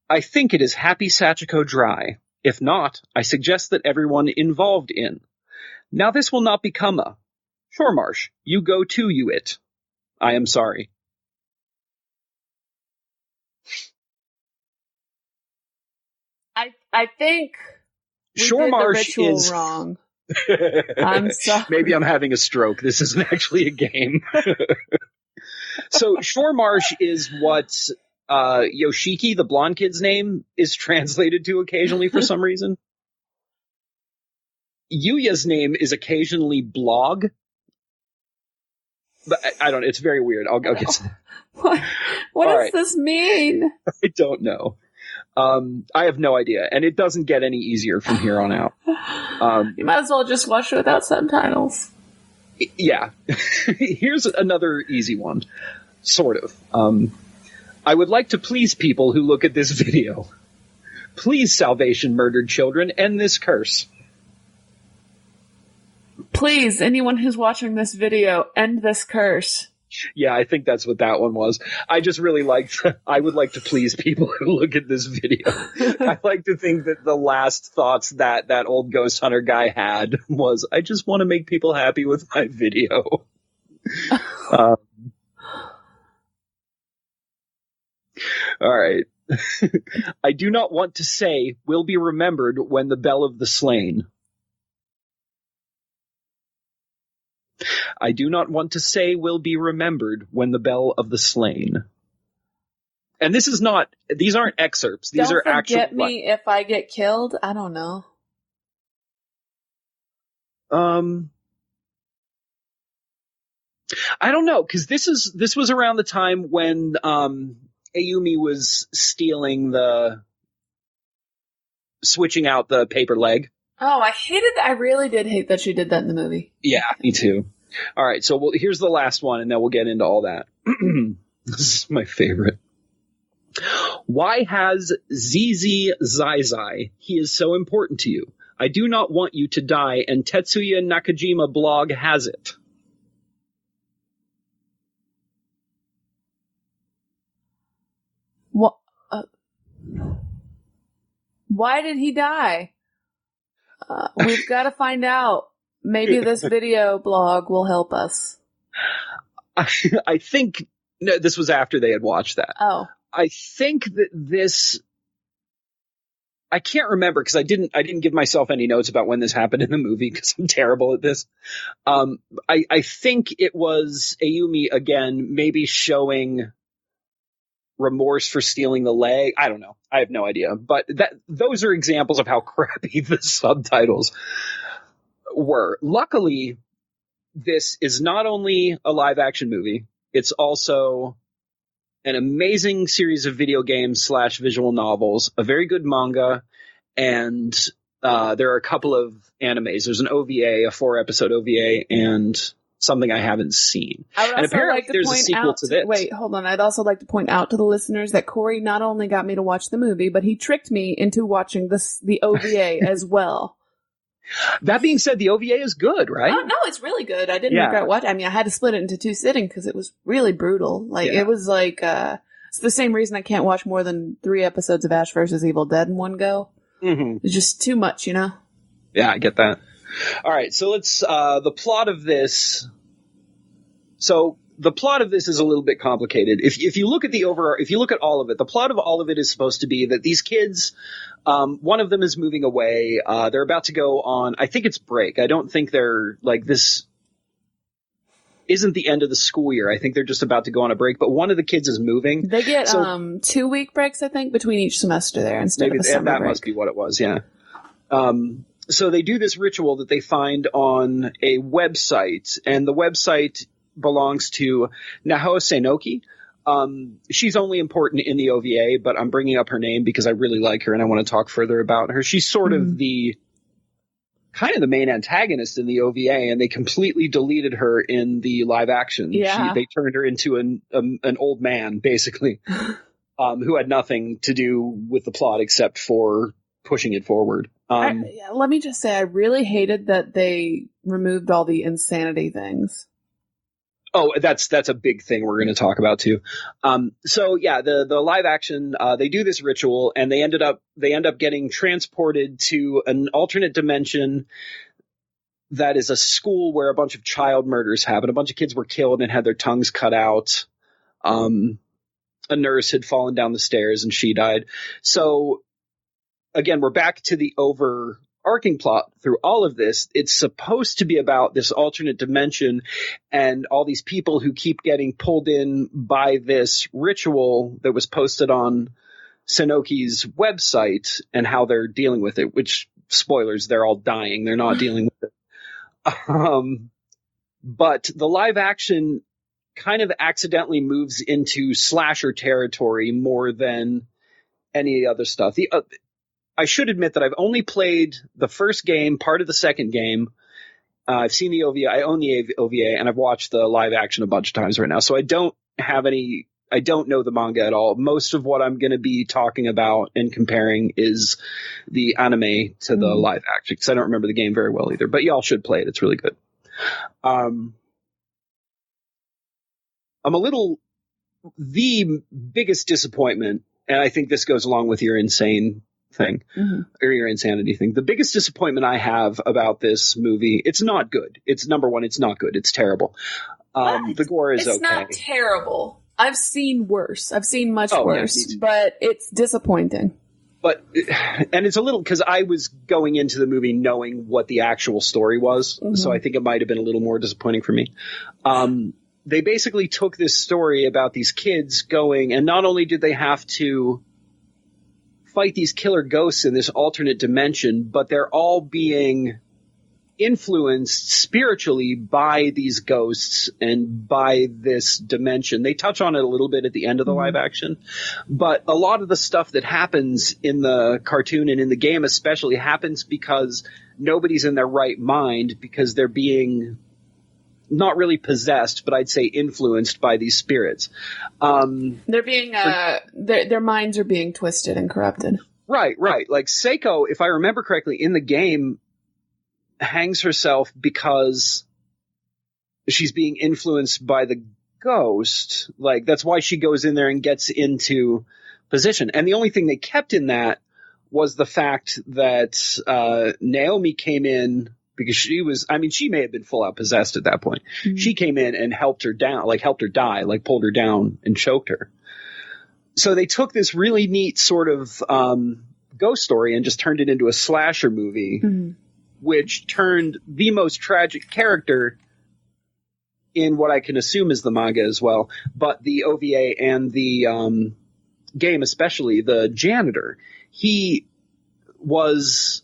I think it is Happy Sachiko dry. If not, I suggest that everyone involved in. Now this will not become a Shoremarsh, you go to you it. I am sorry. I think we Shoremarsh did the ritual is wrong. I'm sorry. Maybe I'm having a stroke. This isn't actually a game. So Shoremarsh is what Yoshiki, the blonde kid's name, is translated to occasionally for some reason. Yuya's name is occasionally Blog. But I don't know. It's very weird. I'll get to that. What does this mean? I don't know. I have no idea. And it doesn't get any easier from here on out. You might as well just watch it without subtitles. Yeah. Here's another easy one. Sort of. I would like to please people who look at this video. Please, Salvation Murdered Children, end this curse. Please, anyone who's watching this video, end this curse. Yeah, I think that's what that one was. I just really I would like to please people who look at this video. I like to think that the last thoughts that old ghost hunter guy had was, I just want to make people happy with my video. All All right. I do not want to say will be remembered when the bell of the slain. I do not want to say will be remembered when the bell of the slain. And this is not, these aren't excerpts. These are actual. Don't forget me if I get killed. I don't know. I don't know, because this was around the time when Ayumi was switching out the paper leg. Oh, I really did hate that she did that in the movie. Yeah, me too. All right, so here's the last one, and then we'll get into all that. This is my favorite. Why has ZZ Zai? He is so important to you. I do not want you to die, and Tetsuya Nakajima blog has it. What? Why did he die? We've got to find out. Maybe this video blog will help us. I think no, this was after they had watched that. Oh. I think that this, I can't remember because I didn't give myself any notes about when this happened in the movie because I'm terrible at this. I think it was Ayumi again, maybe showing remorse for stealing the leg. I don't know. I have no idea. But those are examples of how crappy the subtitles were. Luckily, this is not only a live action movie, it's also an amazing series of video games / visual novels, a very good manga, and there are a couple of animes. There's an OVA, a 4-episode OVA, and something I haven't seen. And apparently there's a sequel to this. Wait, hold on. I'd also like to point out to the listeners that Corey not only got me to watch the movie, but he tricked me into watching the OVA as well. That being said, the OVA is good, right? Oh, no, it's really good. I didn't regret watching. I mean, I had to split it into 2 sittings because it was really brutal. Like, It was like, it's the same reason I can't watch more than 3 episodes of Ash vs. Evil Dead in one go. Mm-hmm. It's just too much, you know? Yeah, I get that. All right, so let's, the plot of this. So the plot of this is a little bit complicated. If you look at if you look at all of it, the plot of all of it is supposed to be that these kids, one of them is moving away. They're about to go on, I think it's break. I don't think they're like this isn't the end of the school year. I think they're just about to go on a break, but one of the kids is moving. They get 2-week breaks, I think, between each semester there instead of a summer break. That must be what it was, yeah. So they do this ritual that they find on a website, and the website belongs to Nahao Seinoki. She's only important in the OVA, but I'm bringing up her name because I really like her and I want to talk further about her. She's sort of the main antagonist in the OVA, and they completely deleted her in the live action. Yeah. They turned her into an old man, basically, who had nothing to do with the plot except for pushing it forward. Let me just say, I really hated that they removed all the insanity things. Oh, that's a big thing we're going to talk about too. The live action, they do this ritual and they end up getting transported to an alternate dimension that is a school where a bunch of child murders happened. A bunch of kids were killed and had their tongues cut out. A nurse had fallen down the stairs and she died. So again, we're back to the overarching plot through all of this. It's supposed to be about this alternate dimension and all these people who keep getting pulled in by this ritual that was posted on Seinoki's website and how they're dealing with it, which, spoilers, they're all dying. They're not dealing with it. But the live action kind of accidentally moves into slasher territory more than any other stuff. I should admit that I've only played the first game, part of the second game. I've seen the OVA. I own the OVA, and I've watched the live action a bunch of times right now. So I don't know the manga at all. Most of what I'm going to be talking about and comparing is the anime to the live action, because I don't remember the game very well either. But y'all should play it. It's really good. The biggest disappointment, and I think this goes along with your insane thing, or your insanity thing. The biggest disappointment I have about this movie, it's not good. It's number one, it's not good. It's terrible. The gore is okay. It's not terrible. I've seen worse. I've seen much worse, yeah, but it's disappointing. But, and it's a little, because I was going into the movie knowing what the actual story was, so I think it might have been a little more disappointing for me. They basically took this story about these kids going, and not only did they have to fight these killer ghosts in this alternate dimension, but they're all being influenced spiritually by these ghosts and by this dimension. They touch on it a little bit at the end of the live action, but a lot of the stuff that happens in the cartoon and in the game especially happens because nobody's in their right mind, because they're being not really possessed, but I'd say influenced by these spirits. They're being, their minds are being twisted and corrupted. Right. Like Seiko, if I remember correctly, in the game, hangs herself because she's being influenced by the ghost. Like, that's why she goes in there and gets into position. And the only thing they kept in that was the fact that Naomi came in because she may have been full out possessed at that point. Mm-hmm. She came in and helped her down, like helped her die, like pulled her down and choked her. So they took this really neat sort of ghost story and just turned it into a slasher movie. Mm-hmm. Which turned the most tragic character in what I can assume is the manga as well, but the OVA and the game especially, the janitor, he was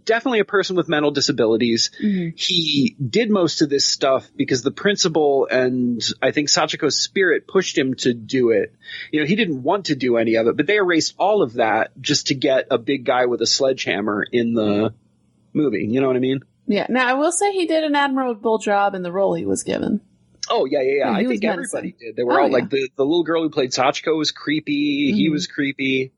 definitely a person with mental disabilities. Mm-hmm. He did most of this stuff because the principal and I think Sachiko's spirit pushed him to do it. You know, he didn't want to do any of it, but they erased all of that just to get a big guy with a sledgehammer in the movie, you know what I mean? Yeah. Now, I will say he did an admirable job in the role he was given. Oh, yeah. I think everybody did. They were all like the little girl who played Sachiko was creepy. Mm-hmm. He was creepy.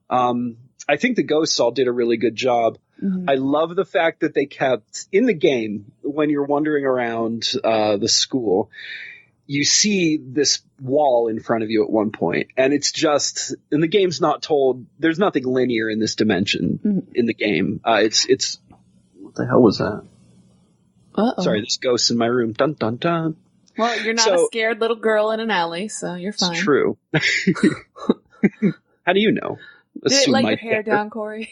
I think the ghosts all did a really good job. Mm-hmm. I love the fact that they kept in the game when you're wandering around the school, you see this wall in front of you at one point, and it's just, and the game's not told, there's nothing linear in this dimension in the game. It's what the hell was that? Uh-oh. Sorry, there's ghosts in my room. Dun, dun, dun. Well, you're not a scared little girl in an alley, so you're fine. It's true. How do you know? Did it let your hair down, Corey?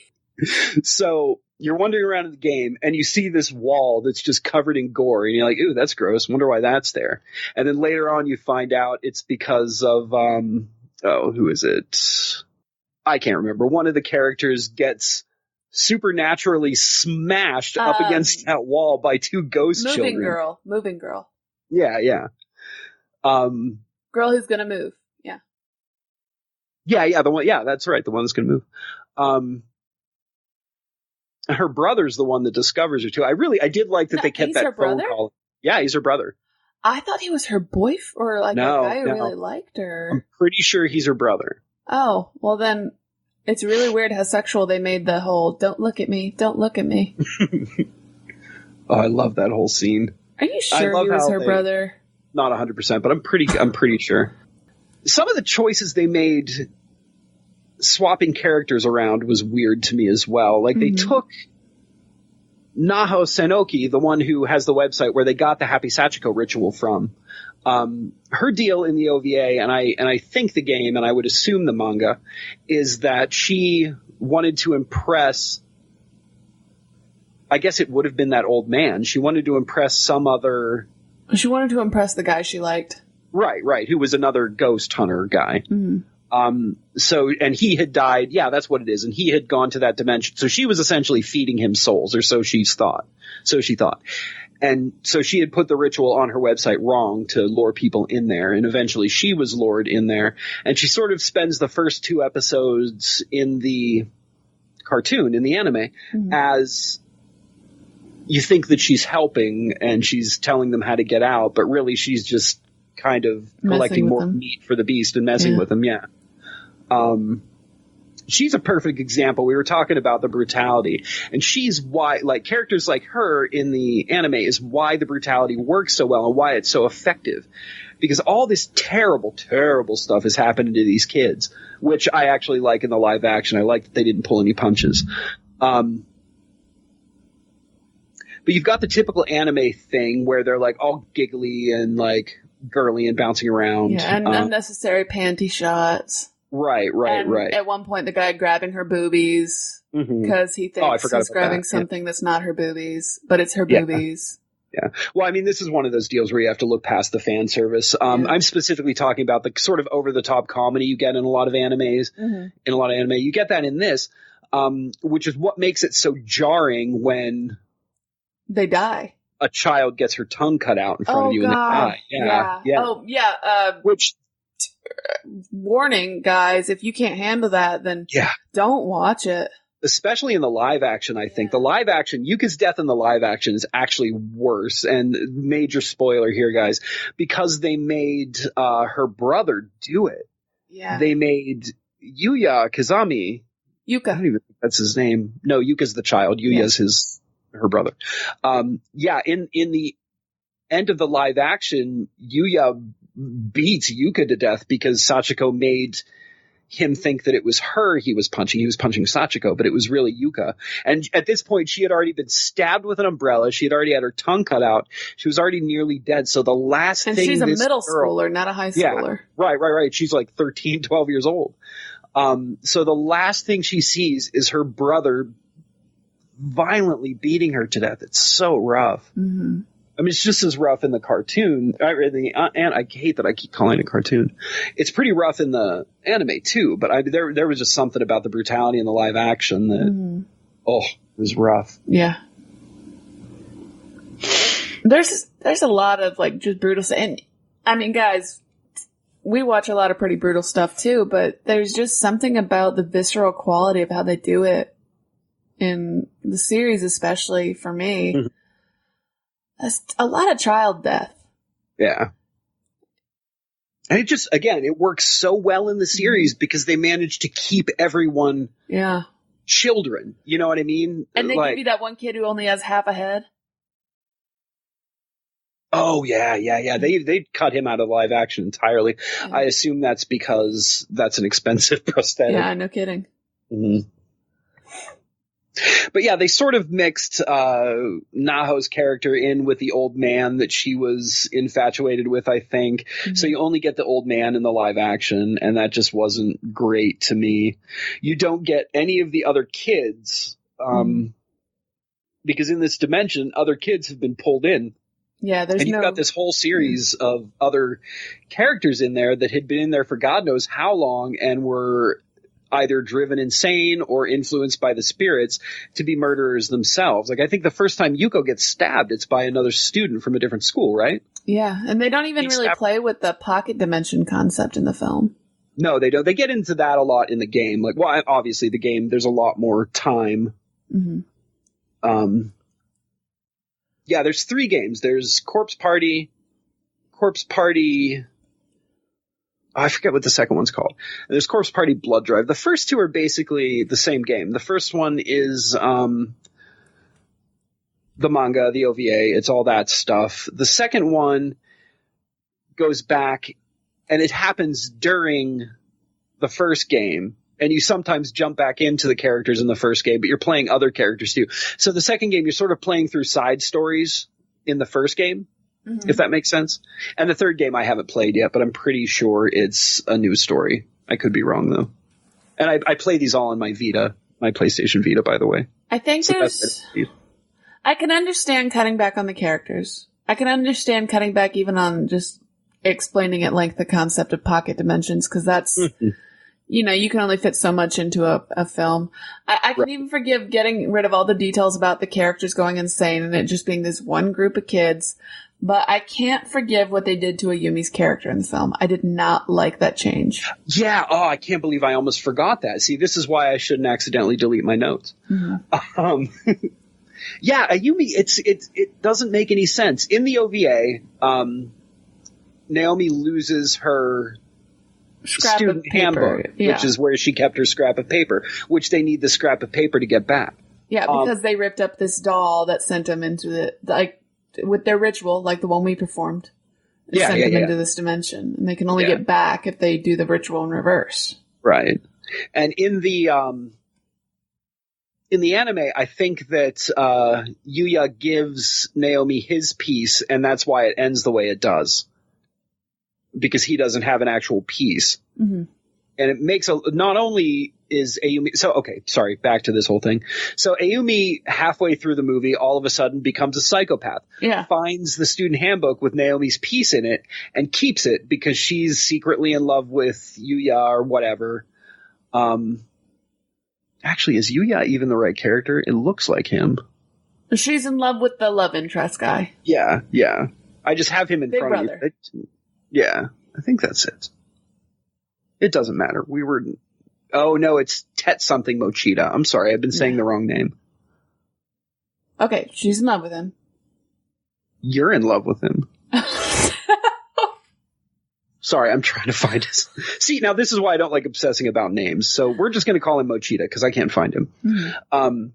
So you're wandering around in the game and you see this wall that's just covered in gore and you're like, ooh, that's gross. Wonder why that's there. And then later on you find out it's because of, who is it? I can't remember. One of the characters gets supernaturally smashed up against that wall by two ghost children. Moving girl. Yeah. Girl who's gonna move. Yeah. Yeah, the one. Yeah, that's right. The one that's gonna move. Her brother's the one that discovers her too. I did like that they kept that phone call. Yeah, he's her brother. I thought he was her boyfriend, or like a guy who really liked her. I'm pretty sure he's her brother. Oh, well then, it's really weird how sexual they made the whole "don't look at me, don't look at me." Oh, I love that whole scene. Are you sure he was her brother? Not 100%, but I'm pretty sure. Some of the choices they made swapping characters around was weird to me as well. Like they took Naho Senoki, the one who has the website where they got the Happy Sachiko ritual from. Her deal in the OVA, and I think the game, and I would assume the manga, is that she wanted to impress, I guess it would have been that old man. She wanted to impress some other... She wanted to impress the guy she liked. Right, who was another ghost hunter guy. Mm-hmm. And he had died. Yeah, that's what it is. And he had gone to that dimension. So she was essentially feeding him souls, or so she thought. And so she had put the ritual on her website wrong to lure people in there. And eventually she was lured in there. And she sort of spends the first 2 episodes in the cartoon, in the anime, as you think that she's helping and she's telling them how to get out. But really she's just kind of collecting more meat for the beast and messing with them. Yeah. She's a perfect example. We were talking about the brutality, and she's why, like, characters like her in the anime is why the brutality works so well and why it's so effective, because all this terrible, terrible stuff is happening to these kids, which I actually like in the live action. I like that they didn't pull any punches. But you've got the typical anime thing where they're like all giggly and like girly and bouncing around. Yeah, and unnecessary panty shots. Right. At one point, the guy grabbing her boobies because he thinks he's grabbing something that's not her boobies, but it's her boobies. Yeah. Well, I mean, this is one of those deals where you have to look past the fan service. I'm specifically talking about the sort of over-the-top comedy you get in a lot of animes. In a lot of anime, you get that in this, which is what makes it so jarring when they die. A child gets her tongue cut out in front of you and they die. Yeah. Oh, yeah. Warning, guys, if you can't handle that, then don't watch it. Especially in the live action, I think. The live action, Yuka's death in the live action is actually worse. And major spoiler here, guys, because they made her brother do it. Yeah. They made Yuya Kazami. Yuka. I don't even think that's his name. No, Yuka's the child. Yuya's her brother. In the end of the live action, Yuya beats Yuka to death because Sachiko made him think that it was her he was punching. He was punching Sachiko, but it was really Yuka. And at this point, she had already been stabbed with an umbrella. She had already had her tongue cut out. She was already nearly dead. So the last thing she's a middle schooler, not a high schooler. Yeah, right. She's like 13, 12 years old. So the last thing she sees is her brother violently beating her to death. It's so rough. Mm-hmm. I mean, it's just as rough in the cartoon. And I hate that I keep calling it cartoon. It's pretty rough in the anime too, but there was just something about the brutality in the live action that, it was rough. Yeah. There's a lot of like just brutal stuff. And I mean, guys, we watch a lot of pretty brutal stuff too, but there's just something about the visceral quality of how they do it in the series, especially for me. Mm-hmm. A lot of child death. Yeah. And it just, again, it works so well in the series because they managed to keep everyone children. You know what I mean? And they give you that one kid who only has half a head. Oh, yeah. They cut him out of live action entirely. Yeah. I assume that's because that's an expensive prosthetic. Yeah, no kidding. Mm-hmm. But yeah, they sort of mixed Naho's character in with the old man that she was infatuated with, I think. Mm-hmm. So you only get the old man in the live action, and that just wasn't great to me. You don't get any of the other kids, because in this dimension, other kids have been pulled in. Yeah, and you've got this whole series of other characters in there that had been in there for God knows how long and were either driven insane or influenced by the spirits to be murderers themselves. Like, I think the first time Yuko gets stabbed, it's by another student from a different school, right? Yeah, and they don't even really play with the pocket dimension concept in the film. No, they don't. They get into that a lot in the game. Like, well, obviously the game, there's a lot more time. Mm-hmm. Yeah, there's 3 games. There's Corpse Party, I forget what the second one's called. And there's Corpse Party Blood Drive. The first 2 are basically the same game. The first one is the manga, the OVA. It's all that stuff. The second one goes back, and it happens during the first game. And you sometimes jump back into the characters in the first game, but you're playing other characters too. So the second game, you're sort of playing through side stories in the first game. Mm-hmm. If that makes sense. And the third game I haven't played yet, but I'm pretty sure it's a new story. I could be wrong, though. And I play these all on my Vita, my PlayStation Vita, by the way. I think I can understand cutting back on the characters. I can understand cutting back even on just explaining at length the concept of pocket dimensions, because that's, you can only fit so much into a film. I can even forgive getting rid of all the details about the characters going insane and it just being this one group of kids. But I can't forgive what they did to Ayumi's character in the film. I did not like that change. Yeah. Oh, I can't believe I almost forgot that. See, this is why I shouldn't accidentally delete my notes. Mm-hmm. Yeah, Ayumi, it doesn't make any sense. In the OVA, Naomi loses her student handbook, which is where she kept her scrap of paper, which they need the scrap of paper to get back. Yeah, because they ripped up this doll that sent them into with their ritual, like the one we performed. Sent them into this dimension. And they can only get back if they do the ritual in reverse. Right. And in the anime, I think that Yuya gives Naomi his piece, and that's why it ends the way it does. because he doesn't have an actual piece. Mm-hmm. And it makes not only is Ayumi, so okay, sorry, back to this whole thing. So Ayumi, halfway through the movie, all of a sudden becomes a psychopath. Yeah. Finds the student handbook with Naomi's piece in it and keeps it because she's secretly in love with Yuya or whatever. Actually, is Yuya even the right character? It looks like him. She's in love with the love interest guy. Yeah. I just have him in Big front brother. of me. Yeah, I think that's it. It doesn't matter. Oh no, it's Tet something Mochida. I'm sorry, I've been saying the wrong name. Okay, she's in love with him. You're in love with him. Sorry, I'm trying to find his. See, now this is why I don't like obsessing about names. So we're just going to call him Mochida because I can't find him. Mm-hmm.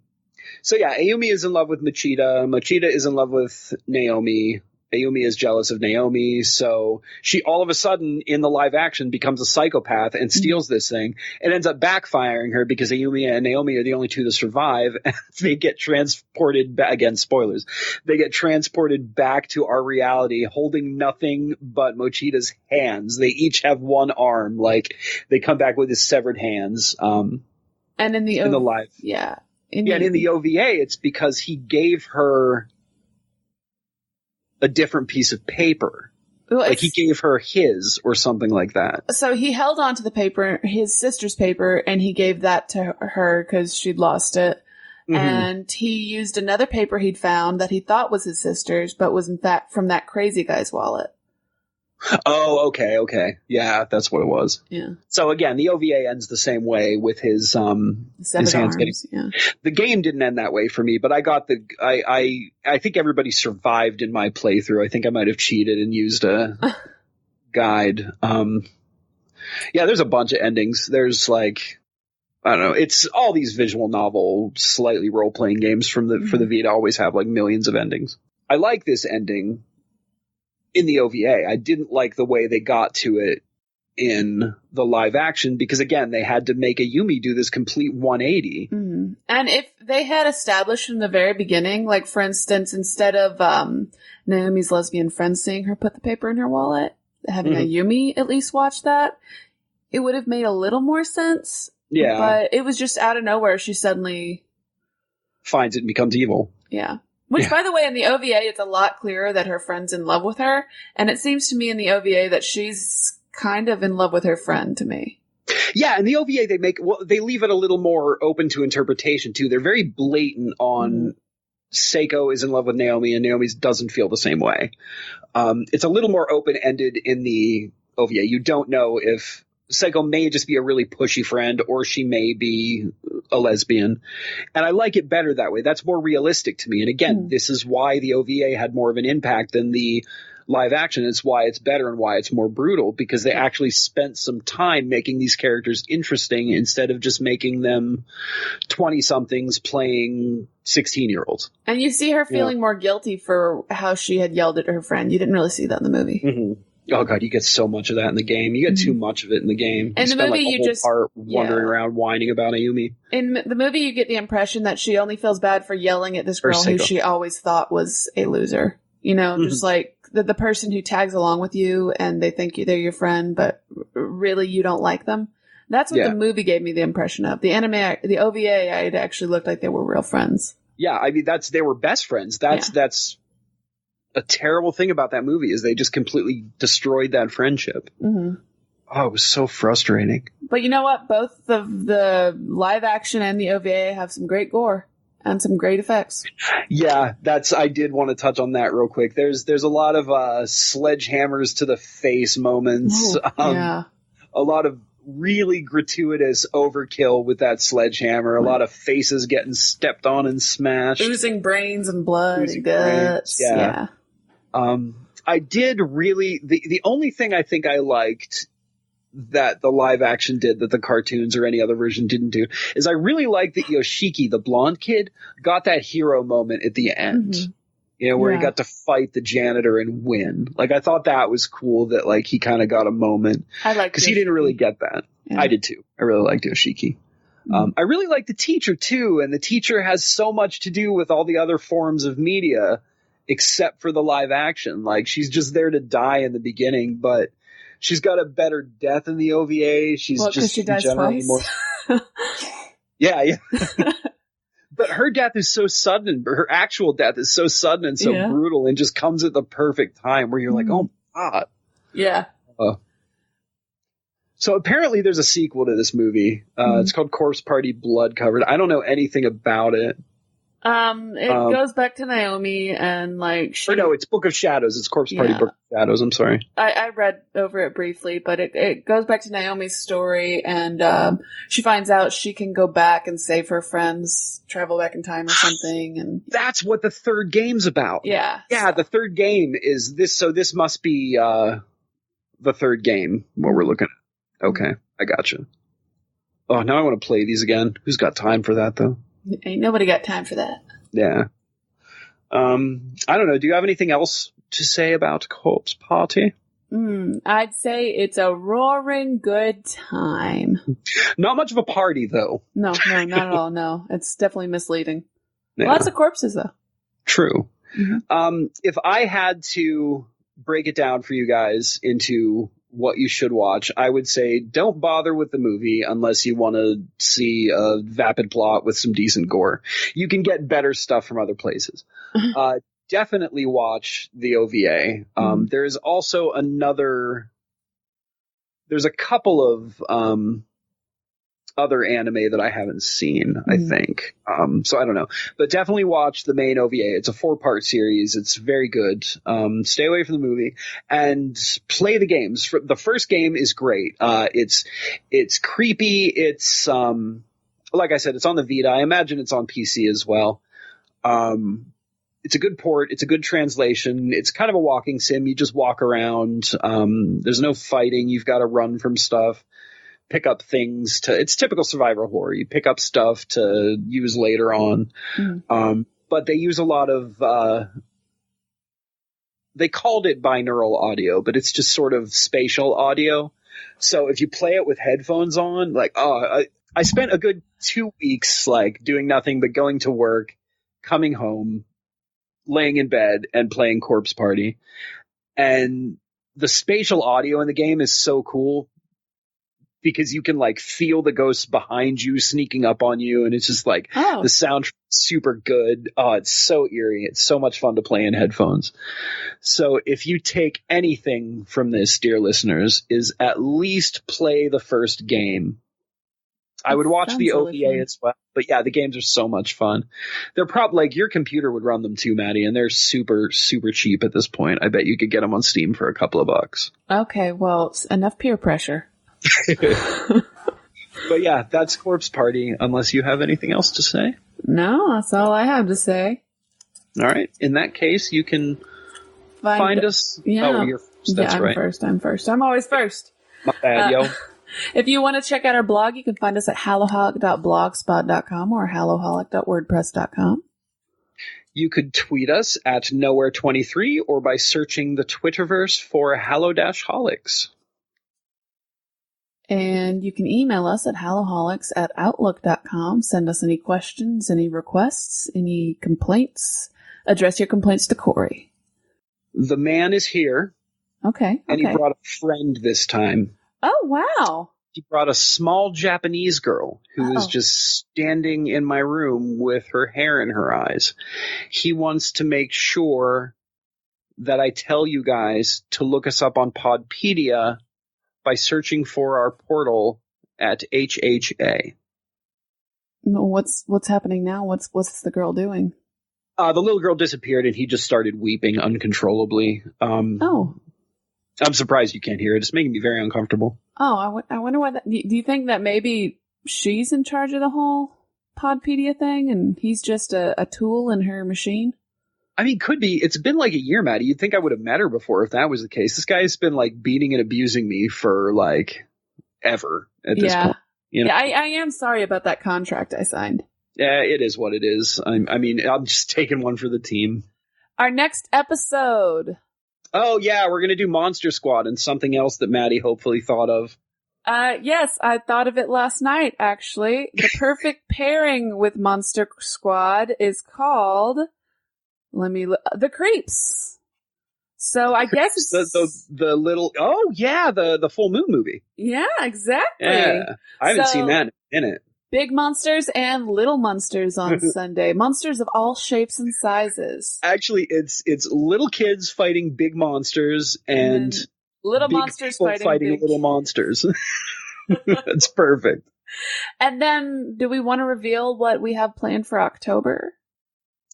So yeah, Ayumi is in love with Mochida. Mochida is in love with Naomi. Ayumi is jealous of Naomi, so she all of a sudden in the live action becomes a psychopath and steals this thing and ends up backfiring her because Ayumi and Naomi are the only two to survive. And they get transported back, again, spoilers. They get transported back to our reality holding nothing but Mochida's hands. They each have one arm. Like they come back with his severed hands. And in the live. Yeah. And in the OVA, it's because he gave her a different piece of paper. Well, like he gave her his or something like that. So he held on to the paper, his sister's paper, and he gave that to her because she'd lost it. Mm-hmm. And he used another paper he'd found that he thought was his sister's, but was in fact from that crazy guy's wallet. Oh, okay. Yeah, that's what it was. Yeah. So again, the OVA ends the same way with his hands getting. Yeah. The game didn't end that way for me, but I got I think everybody survived in my playthrough. I think I might have cheated and used a guide. Yeah, there's a bunch of endings. There's like, I don't know. It's all these visual novel, slightly role-playing games for the Vita always have like millions of endings. I like this ending in the OVA. I didn't like the way they got to it in the live action because, again, they had to make Ayumi do this complete 180. Mm-hmm. And if they had established from the very beginning, like, for instance, instead of Naomi's lesbian friend seeing her put the paper in her wallet, having Ayumi at least watch that, it would have made a little more sense. Yeah. But it was just out of nowhere. She suddenly finds it and becomes evil. Yeah. Which, by the way, in the OVA, it's a lot clearer that her friend's in love with her. And it seems to me in the OVA that she's kind of in love with her friend to me. Yeah, in the OVA, they leave it a little more open to interpretation, too. They're very blatant on Seiko is in love with Naomi and Naomi doesn't feel the same way. It's a little more open-ended in the OVA. You don't know if Seiko may just be a really pushy friend or she may be a lesbian. And I like it better that way. That's more realistic to me. And again, this is why the OVA had more of an impact than the live action. It's why it's better and why it's more brutal, because they actually spent some time making these characters interesting instead of just making them 20-somethings playing 16-year-olds. And you see her feeling more guilty for how she had yelled at her friend. You didn't really see that in the movie. Mm-hmm. Oh god, you get so much of that in the game. You get too much of it in the game. In the movie, you just part wandering around whining about Ayumi. In the movie, you get the impression that she only feels bad for yelling at this girl who she always thought was a loser. You know, just like the person who tags along with you and they think they're your friend, but really you don't like them. That's what the movie gave me the impression of. The the OVA, it actually looked like they were real friends. Yeah, I mean they were best friends. That's a terrible thing about that movie is they just completely destroyed that friendship. Mm-hmm. Oh, it was so frustrating. But you know what? Both the live action and the OVA have some great gore and some great effects. Yeah, I did want to touch on that real quick. There's a lot of sledgehammers to the face moments. A lot of really gratuitous overkill with that sledgehammer. A lot of faces getting stepped on and smashed. Oozing brains and blood and guts. Yeah. I did really, the only thing I think I liked that the live action did that the cartoons or any other version didn't do is I really liked that Yoshiki, the blonde kid, got that hero moment at the end. Mm-hmm. You know, where he got to fight the janitor and win. Like, I thought that was cool that, like, he kind of got a moment. I liked because he didn't really get that. Yeah. I did too. I really liked Yoshiki. Mm-hmm. I really liked the teacher too, and the teacher has so much to do with all the other forms of media except for the live action. Like, she's just there to die in the beginning, but she's got a better death in the OVA. She's just she dies generally twice. more. Yeah. But her death is so sudden. Her actual death is so sudden and so brutal, and just comes at the perfect time where you're like, oh my god. Yeah. So apparently there's a sequel to this movie. It's called Corpse Party Blood Covered. I don't know anything about it. It goes back to Naomi and like it's Book of Shadows. It's Corpse Party Book of Shadows. I'm sorry. I read over it briefly, but it goes back to Naomi's story, and she finds out she can go back and save her friends, travel back in time or something, and that's what the third game's about. Yeah. Yeah, the third game is this. So this must be the third game. What we're looking at. Okay, I gotcha. Oh, now I want to play these again. Who's got time for that though? Ain't nobody got time for that. Yeah. I don't know. Do you have anything else to say about Corpse Party? I'd say it's a roaring good time. Not much of a party, though. No, not at all. No, it's definitely misleading. Yeah. Lots of corpses, though. True. If I had to break it down for you guys into what you should watch, I would say don't bother with the movie unless you want to see a vapid plot with some decent gore. You can get better stuff from other places. Definitely watch the OVA. There's also there's a couple of other anime that I haven't seen, I think. So I don't know. But definitely watch the main OVA. It's a 4-part series. It's very good. Stay away from the movie and play the games. The first game is great. It's creepy. It's like I said, it's on the Vita. I imagine it's on PC as well. It's a good port. It's a good translation. It's kind of a walking sim. You just walk around. There's no fighting. You've got to run from stuff. Pick up things it's typical survival horror. You pick up stuff to use later on. But they use a lot of, they called it binaural audio, but it's just sort of spatial audio. So if you play it with headphones on, like, I spent a good 2 weeks, like doing nothing but going to work, coming home, laying in bed and playing Corpse Party. And the spatial audio in the game is so cool, because you can like feel the ghosts behind you sneaking up on you. And it's just like the soundtrack super good. Oh, it's so eerie. It's so much fun to play in headphones. So if you take anything from this, dear listeners, is at least play the first game. I would watch the OVA as well. But yeah, the games are so much fun. They're probably like your computer would run them too, Maddy, and they're super, super cheap at this point. I bet you could get them on Steam for a couple of bucks. Okay, well, enough peer pressure. But yeah, that's Corpse Party, unless you have anything else to say. No, that's all I have to say. All right. In that case, you can find us. Yeah. Oh, you're first. That's I'm right. I'm first. I'm always first. My bad, yo. If you want to check out our blog, you can find us at hallow-holic.blogspot.com or hallow-holic.wordpress.com. You could tweet us at nowhere23 or by searching the Twitterverse for Hallow-Holics. And you can email us at hallow-holics@outlook.com. Send us any questions, any requests, any complaints. Address your complaints to Corey. The man is here. Okay. And he brought a friend this time. Oh, wow. He brought a small Japanese girl who is just standing in my room with her hair in her eyes. He wants to make sure that I tell you guys to look us up on Podpedia by searching for our portal at HHA. What's happening now? What's the girl doing? The little girl disappeared and he just started weeping uncontrollably. I'm surprised you can't hear it. It's making me very uncomfortable. Oh, I wonder why that. Do you think that maybe she's in charge of the whole Podpedia thing and he's just a tool in her machine? I mean, could be. It's been like a year, Maddy. You'd think I would have met her before if that was the case. This guy's been like beating and abusing me for like ever at this point. You know? Yeah, I am sorry about that contract I signed. Yeah, it is what it is. I mean, I'm just taking one for the team. Our next episode. Oh, yeah, we're going to do Monster Squad and something else that Maddy hopefully thought of. Yes, I thought of it last night, actually. The perfect pairing with Monster Squad is called... The Creeps. So I guess it's the little, oh yeah, the full moon movie. Yeah, exactly. Yeah, I haven't seen that in it. Big monsters and little monsters on Sunday. Monsters of all shapes and sizes. Actually, it's little kids fighting big monsters and little big monsters fighting little monsters. That's perfect. And then, do we want to reveal what we have planned for October?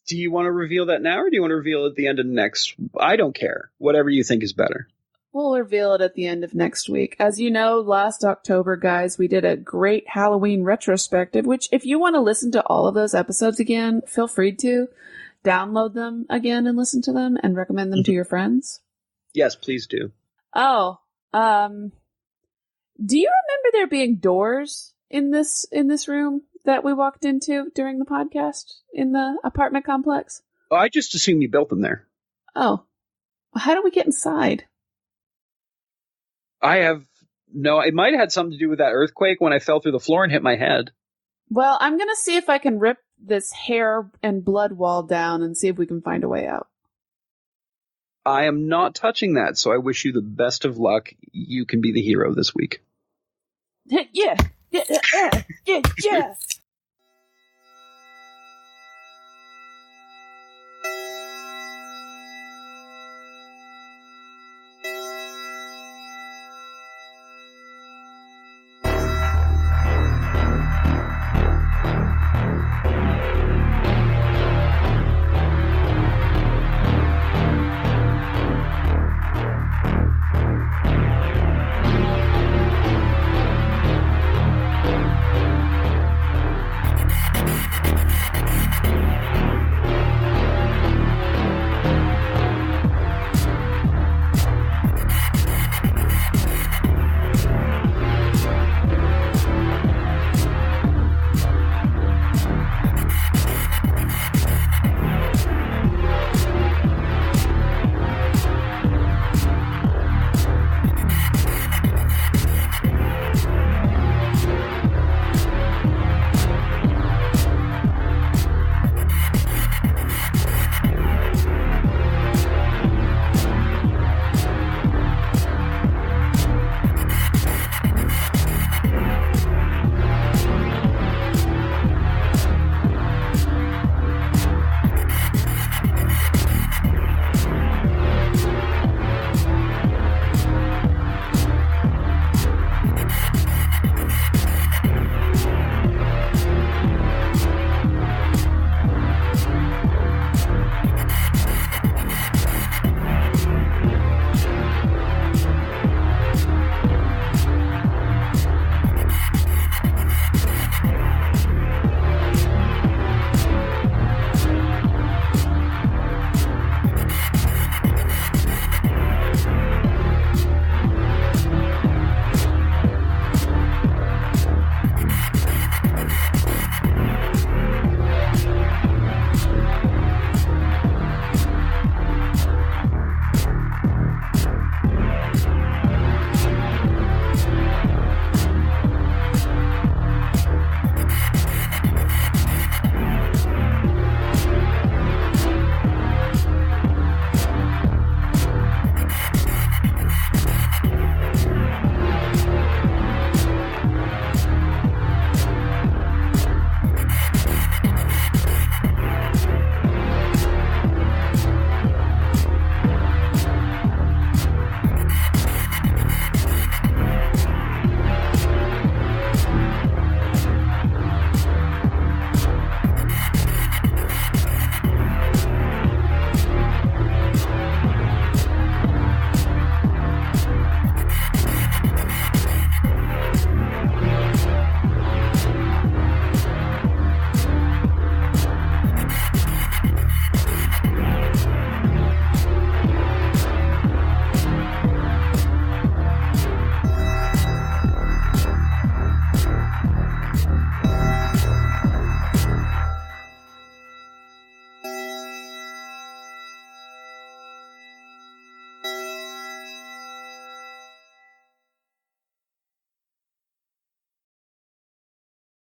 Do you want to reveal that now, or do you want to reveal it at the end of next? I don't care. Whatever you think is better. We'll reveal it at the end of next week. As you know, last October, guys, we did a great Halloween retrospective, which if you want to listen to all of those episodes again, feel free to download them again and listen to them and recommend them to your friends. Yes, please do. Oh, do you remember there being doors in this room that we walked into during the podcast in the apartment complex? Oh, I just assumed you built them there. Oh, well, how do we get inside? I have no. It might have had something to do with that earthquake when I fell through the floor and hit my head. Well, I'm gonna see if I can rip this hair and blood wall down and see if we can find a way out. I am not touching that, so I wish you the best of luck. You can be the hero this week. Yeah.